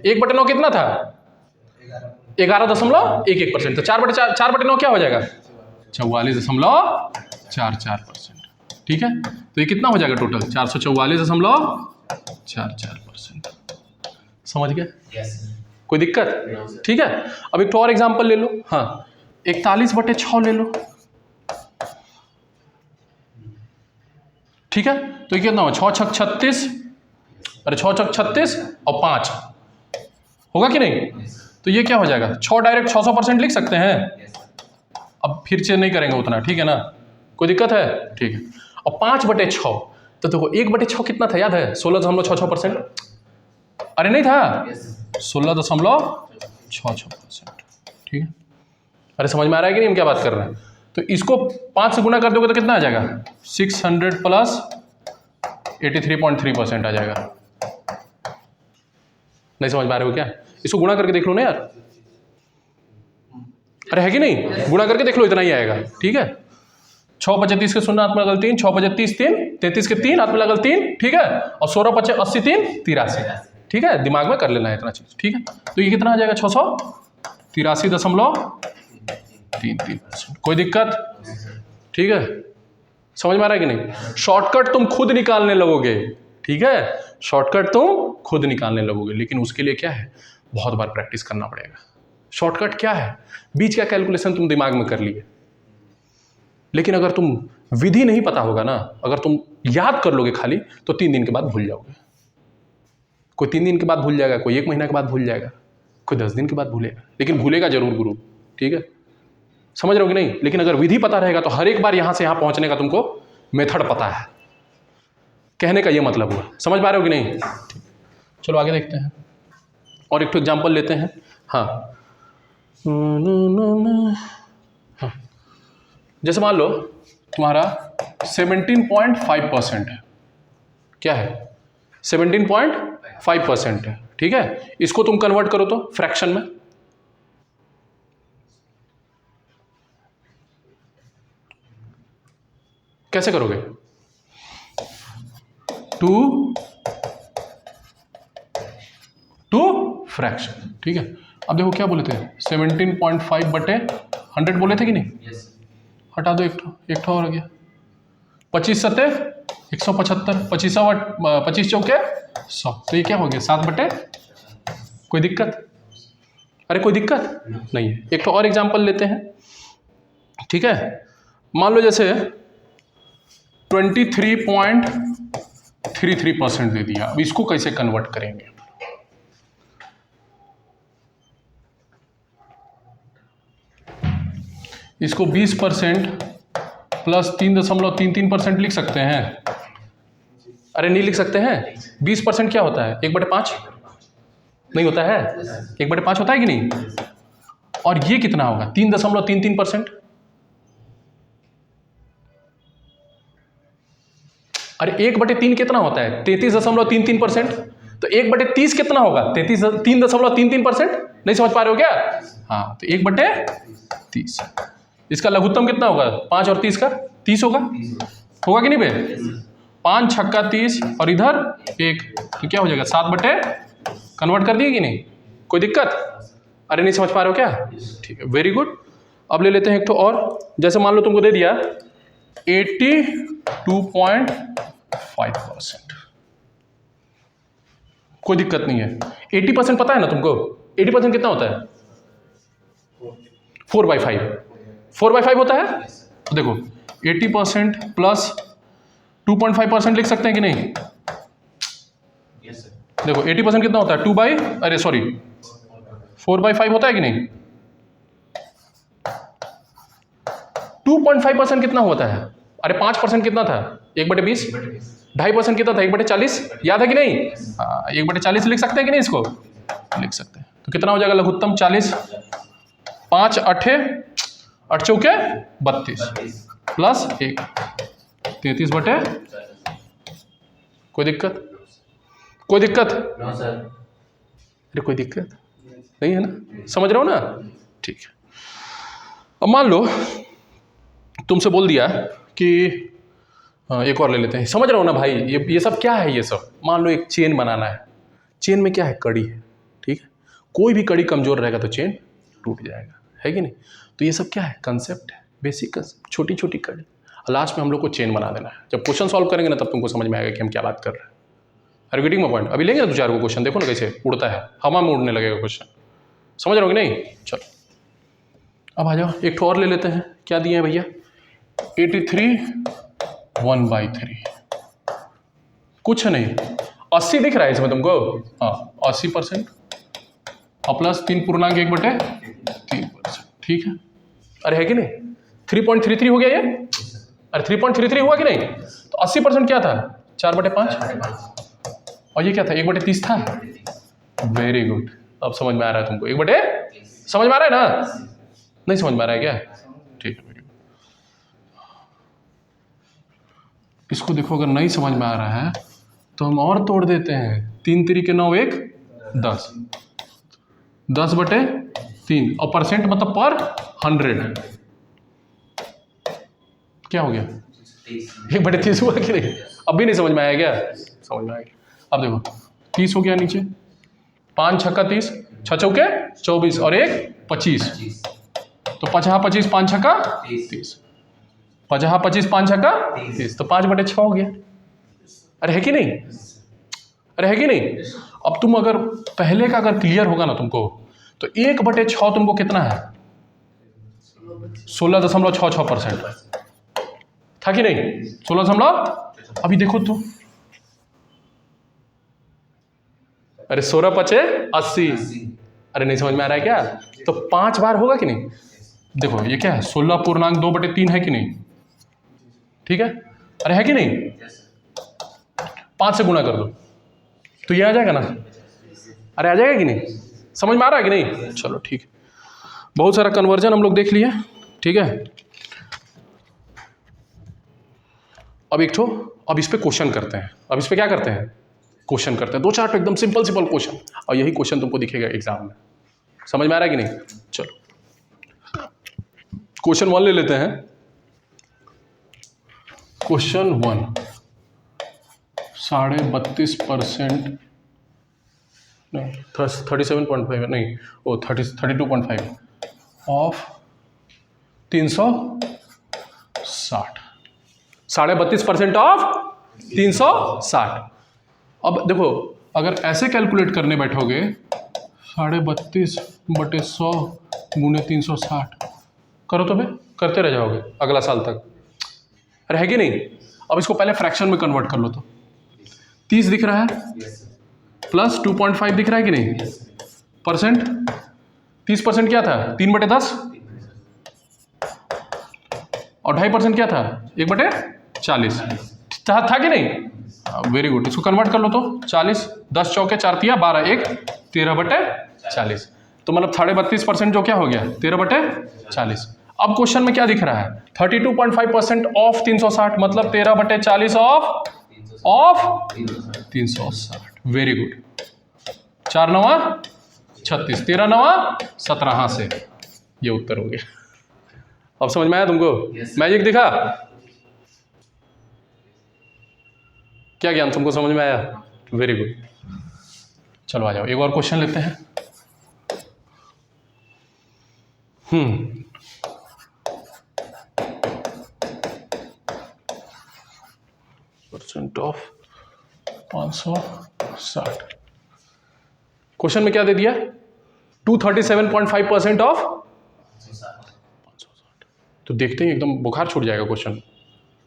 1/9 कितना था, 11.11%। तो 4/9 क्या हो जाएगा, 44.44%, ठीक है। तो ये कितना हो जाएगा टोटल, 444.44%। समझ गए, कोई दिक्कत, ठीक है। अब एक तो और एग्जांपल ले लो, हाँ 41/6 ले लो, ठीक है। तो ये कितना हो, 6 × 6 = 36, अरे 6 × 6 = 36 और 5 होगा कि नहीं। तो ये क्या हो जाएगा, 6 डायरेक्ट 600% लिख सकते हैं। अब फिर से नहीं करेंगे उतना, ठीक है ना, कोई दिक्कत है, ठीक है। और 5/6 तो देखो 1/6 कितना था याद है, 16.66%। अरे नहीं था, 16.66%, ठीक है। अरे समझ में आ रहा है कि नहीं हम क्या बात कर रहे हैं। तो इसको 5 से गुना कर दोगे तो कितना आ जाएगा, 600 + 83.3% आ जाएगा। नहीं समझ पा रहे हो क्या, इसको गुणा करके देख लो ना यार, अरे है कि नहीं, गुणा करके देख लो, इतना ही आएगा, ठीक है। 6 × 35 के 0 हाथ में लगल 3, 6 × 35 3, 33 के 3 हाथ में लगल 3, ठीक है। और 16 × 85 80 3 83, ठीक है। दिमाग में कर लेना है इतना चीज, ठीक है। तो ये कितना आ जाएगा, 683.33%। कोई दिक्कत, ठीक है, समझ में आ रहा है कि नहीं। शॉर्टकट तुम खुद निकालने लगोगे, ठीक है, शॉर्टकट तुम खुद निकालने लगोगे, लेकिन उसके लिए क्या है, बहुत बार प्रैक्टिस करना पड़ेगा। शॉर्टकट क्या है, बीच का कैलकुलेशन तुम दिमाग में कर लिए, लेकिन अगर तुम विधि नहीं पता होगा ना, अगर तुम याद कर लोगे खाली, तो 3 दिन के बाद भूल जाओगे। कोई 3 दिन के बाद भूल जाएगा, कोई 1 महीना के बाद भूल जाएगा, कोई 10 दिन के बाद भूलेगा, लेकिन भूलेगा जरूर गुरु, ठीक है। समझ रहे हो कि नहीं। लेकिन अगर विधि पता रहेगा तो हर एक बार यहां से यहां पहुंचने का तुमको मेथड पता है, कहने का ये मतलब हुआ। समझ पा रहे हो कि नहीं, चलो आगे देखते हैं और एक तो एग्जाम्पल लेते हैं। हाँ हाँ, जैसे मान लो तुम्हारा 17.5% है, क्या है, 17.5% है, ठीक है। इसको तुम कन्वर्ट करो तो फ्रैक्शन में, कैसे करोगे, 2 फ्रैक्शन, ठीक है। अब देखो क्या बोले थे, 17.5/100 बोले थे कि नहीं, हटा दो एक ठो और आ गया, 25 × 7 = 175, 25 चौके 100, तो ये क्या हो गया, 7/, कोई दिक्कत, अरे कोई दिक्कत नहीं है। एक तो और एग्जांपल लेते हैं, ठीक है। मान लो जैसे 23.33% दे दिया, अब इसको कैसे कन्वर्ट करेंगे, इसको 20% + 3.33% लिख सकते हैं। अरे नहीं लिख सकते हैं, 20% क्या होता है, 1/5 नहीं होता है, 1/5 होता है कि नहीं। और ये कितना होगा, 3.33%। अरे 1/3 कितना होता है, 33.33%। तो 1/30 कितना होगा, 3.33%। नहीं समझ पा रहे हो क्या, हाँ। तो 1/30, इसका लघुत्तम कितना होगा, 5 और 30 का 30 होगा कि नहीं बे, 5 × 6 = 30 और इधर 1, तो क्या हो जाएगा, 7/, कन्वर्ट कर दिए कि नहीं, कोई दिक्कत, अरे नहीं समझ पा रहे हो क्या, ठीक है, वेरी गुड। अब ले लेते हैं एक तो और, जैसे मान लो तुमको दे दिया 82.5%, कोई दिक्कत नहीं है। 80% पता है ना तुमको, 80% कितना होता है, 4/5, 4/5 होता है। तो देखो 80% + 2.5% लिख सकते हैं कि नहीं, देखो 80% कितना होता है, 4/5 होता है कि नहीं। 2.5% कितना होता है, अरे 5% कितना था, 1/20, 2.5% कितना था, 1/40, याद है कि नहीं, 1/40 लिख सकते हैं कि नहीं, इसको लिख सकते हैं। तो कितना हो जाएगा लघुत्तम, 40, 5 8 चौके 32 + 1, 33/, कोई दिक्कत? कोई दिक्कत? No sir. अरे कोई दिक्कत नहीं है ना, समझ रहे हो ना? ठीक है। अब मान लो तुमसे बोल दिया कि एक और ले लेते हैं, समझ रहे हो ना भाई? ये सब क्या है? ये सब मान लो एक चेन बनाना है। चेन में क्या है? कड़ी है, ठीक है। कोई भी कड़ी कमजोर रहेगा तो चेन टूट जाएगा, है कि नहीं? तो ये सब क्या है? कंसेप्ट है, बेसिक कंसेप्ट, छोटी छोटी कड़ी। लास्ट में हम लोग को चेन बना देना है। जब क्वेश्चन सॉल्व करेंगे ना तब तुमको समझ में आएगा कि हम क्या बात कर रहे हैं। Are you getting my point? अभी लेंगे ना 2-4 को क्वेश्चन, देखो ना कैसे उड़ता है, हवा में उड़ने लगेगा क्वेश्चन। समझ रहे हो कि नहीं? चलो अब आ जाओ, एक ठो और ले लेते हैं। क्या दिए हैं भैया? 83 1/3, कुछ नहीं, 80 दिख रहा है इसमें तुमको? हाँ 80% और प्लस 3.1/3%, ठीक है। अरे है कि नहीं? 3.33 हो गया ये? अरे 3.33 हुआ कि नहीं? तो 80% क्या था? 4/5, और ये क्या था? 1/30 था। वेरी गुड, अब समझ में आ रहा है तुमको? 1/, समझ में आ रहा है ना? नहीं समझ में आ रहा है क्या? ठीक है, इसको देखो, अगर नहीं समझ में आ रहा है तो हम और तोड़ देते हैं। 3 3 के 9, 1 10, 10/3, और परसेंट मतलब पर 100, क्या हो गया? 1/30 हुआ कि नहीं? अब भी नहीं समझ में आया क्या? समझ में आ गया। अब देखो 30 हो गया नीचे, 5 छक्का 30, 6 चौके 24 और 1 25, तो 50 25 5 छक्का 30, 50 25 5 छक्का 30, तो 5/6 हो गया। अरे है कि नहीं? अरे है कि नहीं? अब तुम अगर पहले का अगर क्लियर होगा ना तुमको, तो 1/6 तुमको कितना है? 16.66% था कि नहीं? 16 अभी देखो तो, अरे 16 5 80, अरे नहीं समझ में आ रहा है क्या? तो 5 बार होगा कि नहीं? देखो ये क्या है? 16.2/3 है कि नहीं? ठीक है, अरे है कि नहीं? 5 से गुणा कर दो तो ये आ जाएगा ना? अरे आ जाएगा कि नहीं? समझ में आ रहा है कि नहीं? चलो ठीक है, बहुत सारा कन्वर्जन हम लोग देख लिए, ठीक है। अब एक ठो, अब इस पे क्वेश्चन करते हैं। अब इस पे क्या करते हैं? क्वेश्चन करते हैं। 2-4 तो एकदम सिंपल सिंपल क्वेश्चन, और यही क्वेश्चन तुमको दिखेगा एग्जाम में। समझ में आ रहा है कि नहीं? चलो क्वेश्चन 1 ले लेते हैं। क्वेश्चन 1, 32.5%, नहीं 37.5 नहीं, वो 32.5 ऑफ 360, 32.5% ऑफ 360। अब देखो, अगर ऐसे कैलकुलेट करने बैठोगे, 32.5/100 गुने 360 करो तो भाई करते रह जाओगे अगला साल तक। अरे है कि नहीं? अब इसको पहले फ्रैक्शन में कन्वर्ट कर लो तो 30 दिख रहा है प्लस 2.5 दिख रहा है कि नहीं? परसेंट 30% क्या था? 3/10, और 2.5% क्या था? 1/40 था कि नहीं? वेरी गुड, इसको कन्वर्ट कर लो तो 40, 10 चौके 4 तिया 12, 1 13/40, तो मतलब 32.5% जो क्या हो गया? 13/40। अब क्वेश्चन में क्या दिख रहा है? 32.5% ऑफ 360, मतलब 13/40 ऑफ 360। वेरी गुड, 4 9 36, 13 9 17, हाँ से ये उत्तर हो गया। अब समझ में आया तुमको? मैजिक दिखा? क्या ज्ञान तुमको समझ में आया? वेरी गुड, चलो आ जाओ एक और क्वेश्चन लेते हैं। परसेंट ऑफ 560, क्वेश्चन में क्या दे दिया? 237.5% ऑफ 560। तो देखते ही एकदम बुखार छूट जाएगा क्वेश्चन,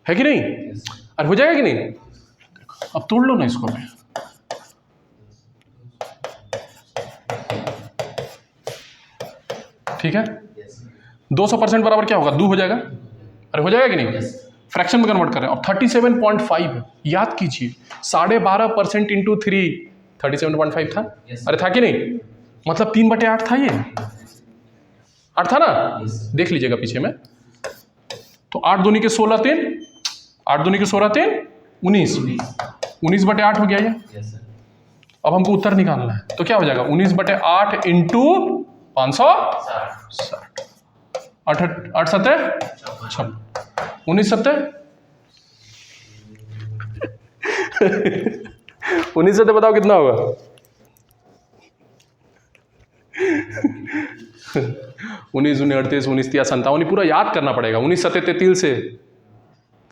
है कि नहीं? अरे हो जाएगा कि नहीं? अब तोड़ लो ना इसको मैं, ठीक है। 200% बराबर क्या होगा? 2 हो जाएगा। अरे हो जाएगा कि नहीं? फ्रैक्शन में कन्वर्ट कर रहे हैं। अब 37.5 याद कीजिए, 12.5% इंटू 3 37.5 था। अरे था कि नहीं? मतलब 3/8 था, ये 8 था ना? देख लीजिएगा पीछे में, तो 8 दूनी के 16 3, 8 दूनी के 16 3 19, 19/8 हो गया ये। अब हमको उत्तर निकालना है, तो क्या हो जाएगा 19/8 इंटू 560। 8 7 56, 19 7 19 से बताओ कितना होगा। 19 19 38 19 3 57, पूरा याद करना पड़ेगा। 19 7 33 से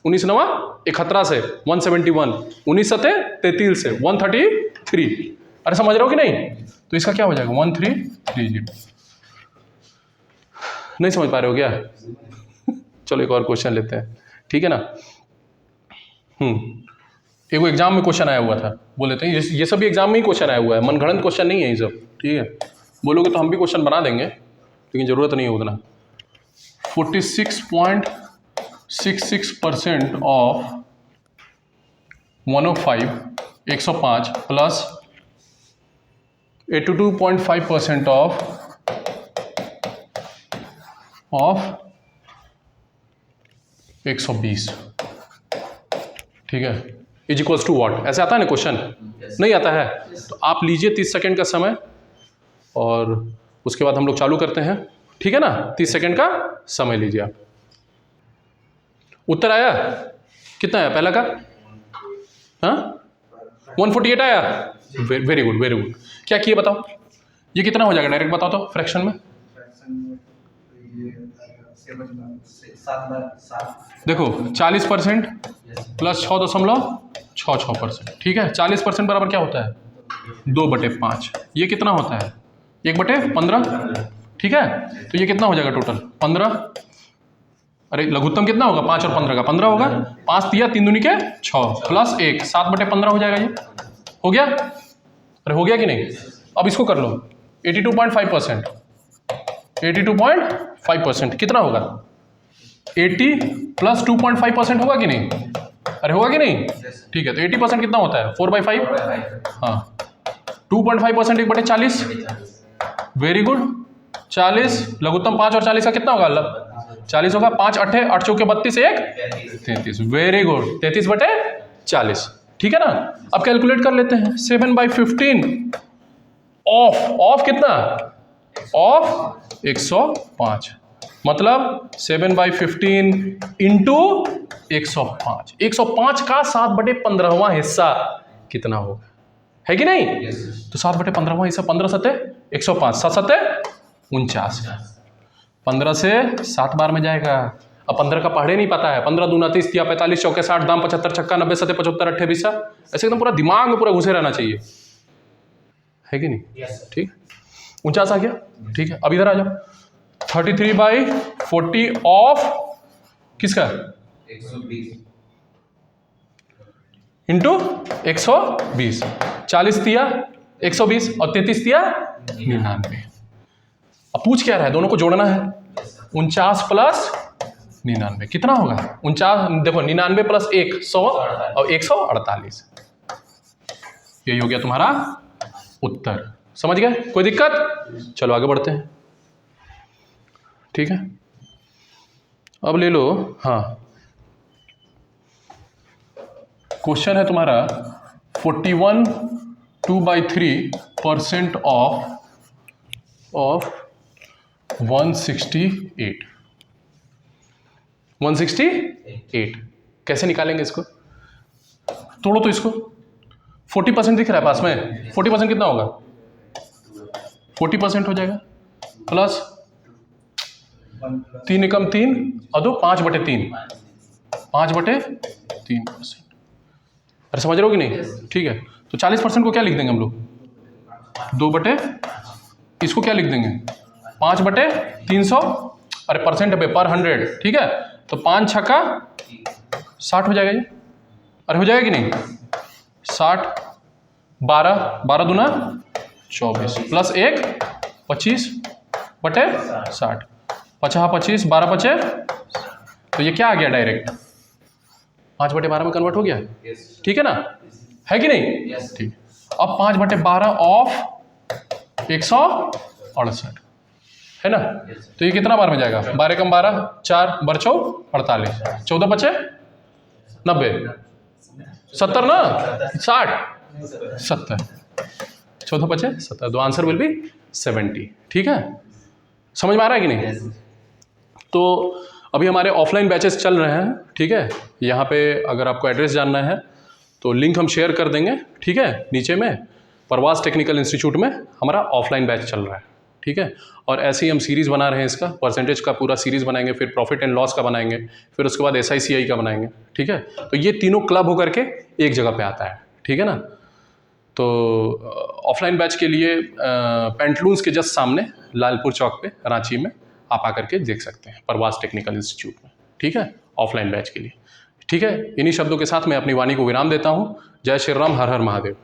19 9 71 से 171, 19 7 33 से 133। अरे समझ रहे हो कि नहीं? तो इसका क्या हो जाएगा 1330। नहीं समझ पा रहे हो क्या? चलो एक और क्वेश्चन लेते हैं, ठीक है ना। एक एग्जाम में क्वेश्चन आया हुआ था, बोल लेते हैं। ये सब भी एग्जाम में ही क्वेश्चन आया हुआ है, मनगढ़ंत क्वेश्चन नहीं है ये सब, ठीक है। बोलोगे तो हम भी क्वेश्चन बना देंगे, लेकिन ज़रूरत नहीं है उतना। 46.66% ऑफ 105 105 प्लस 82.5% ऑफ 120, ठीक है, इज इक्वल्स टू व्हाट। ऐसे आता है ना क्वेश्चन? नहीं आता है तो आप लीजिए 30 सेकेंड का समय, और उसके बाद हम लोग चालू करते हैं, ठीक है ना। 30 सेकेंड का समय लीजिए आप। उत्तर आया कितना आया पहला का? हाँ 148 आया। Very good very good. क्या किए बताओ, ये कितना हो जाएगा डायरेक्ट बताओ तो फ्रैक्शन में। देखो 40% प्लस 6.66%, ठीक है। 40% बराबर क्या होता है 2/5। ये कितना होता है 1/15, ठीक है। तो ये कितना हो जाएगा टोटल 15। अरे लघुत्तम कितना होगा 5 और 15 का 15 होगा। 5 दिया 3 दूनी के 6 प्लस 1 7/15 हो जाएगा। ये हो गया? अरे हो गया कि नहीं? अब इसको कर लो 82.5%, 82.5% कितना होगा 80 प्लस 2.5% होगा कि नहीं? अरे होगा कि नहीं? ठीक है, तो 80% कितना होता है 4/5। हाँ 2.5% 1/40। Very good. 40 लघुत्तम 5 और 40 का कितना होगा 40 होगा। 5 8 8 चौके 32 1 33। वेरी गुड 33/40, ठीक है ना। अब कैलकुलेट कर लेते हैं 7/15 ऑफ कितना ऑफ 105, मतलब 7/15 इंटू 105। 105 का 7/15वां हिस्सा कितना होगा, है कि नहीं? तो 7/15वां हिस्सा 15 7 105, 7 7 49। 15 से 60 बार में जाएगा। अब 15 का पढ़े नहीं पाता है। 15 दूना 30 या 45 चौके 60 दाम 75 छक्का 90 7 75 8 20, ऐसे एकदम पूरा दिमाग में पूरा घुसे रहना चाहिए, है कि नहीं? ठीक 49 आ गया, ठीक है। अब इधर आ जाओ 33/40 ऑफ किसका 120 इंटू 120। 40 दिया 120 और 33 दिया 99। अब पूछ क्या रहा है, दोनों को जोड़ना है। 49 प्लस 99 कितना होगा 49। देखो 99 प्लस 100 और 148, यही हो गया तुम्हारा उत्तर। समझ गए? कोई दिक्कत? चलो आगे बढ़ते हैं, ठीक है। अब ले लो, हाँ क्वेश्चन है तुम्हारा 41 2/3% ऑफ 168। 168 कैसे निकालेंगे इसको? तोड़ो तो इसको। 40% दिख रहा है पास में। 40% कितना होगा 40% हो जाएगा प्लस 3 एकम 3 और 2 5/3 5/3%। अरे समझ रहे हो कि नहीं? ठीक है, तो 40% को क्या लिख देंगे हम लोग 2/, इसको क्या लिख देंगे 5/300। अरे परसेंट पे पर 100, ठीक है। तो 5 छक्का 60 हो जाएगा ये। अरे हो जाएगा कि नहीं 60 12 12 दूना 24 प्लस 1 25/60 50 25 12 25। तो ये क्या आ गया डायरेक्ट 5/12 में कन्वर्ट हो गया, ठीक है ना, है कि नहीं? ठीक। अब 5/12 ऑफ 168 है ना। तो ये कितना बार में जाएगा 12 कम 12 4 बरचो 48 14 बचे 90 70 ना, 60, 70, 14 बचे 70, तो आंसर विल बी 70। ठीक है, समझ में आ रहा है कि नहीं? तो अभी हमारे ऑफलाइन बैचेस चल रहे हैं। ठीक है, यहाँ पे अगर आपको एड्रेस जानना है तो लिंक हम शेयर कर देंगे। ठीक है, नीचे में प्रवास टेक्निकल इंस्टीट्यूट में हमारा ऑफलाइन बैच चल रहा है। ठीक है, और ऐसे ही हम सीरीज़ बना रहे हैं, इसका परसेंटेज का पूरा सीरीज़ बनाएंगे, फिर प्रॉफिट एंड लॉस का बनाएंगे, फिर उसके बाद SICI का बनाएंगे। ठीक है, तो ये तीनों क्लब होकर के एक जगह पे आता है। ठीक है ना, तो ऑफलाइन बैच के लिए पेंटलून्स के जस्ट सामने लालपुर चौक पे रांची में आप आकर के देख सकते हैं, प्रवास टेक्निकल इंस्टीट्यूट में। ठीक है, ऑफलाइन बैच के लिए। ठीक है, इन्हीं शब्दों के साथ मैं अपनी वाणी को विराम देता हूँ। जय श्री राम, हर हर महादेव।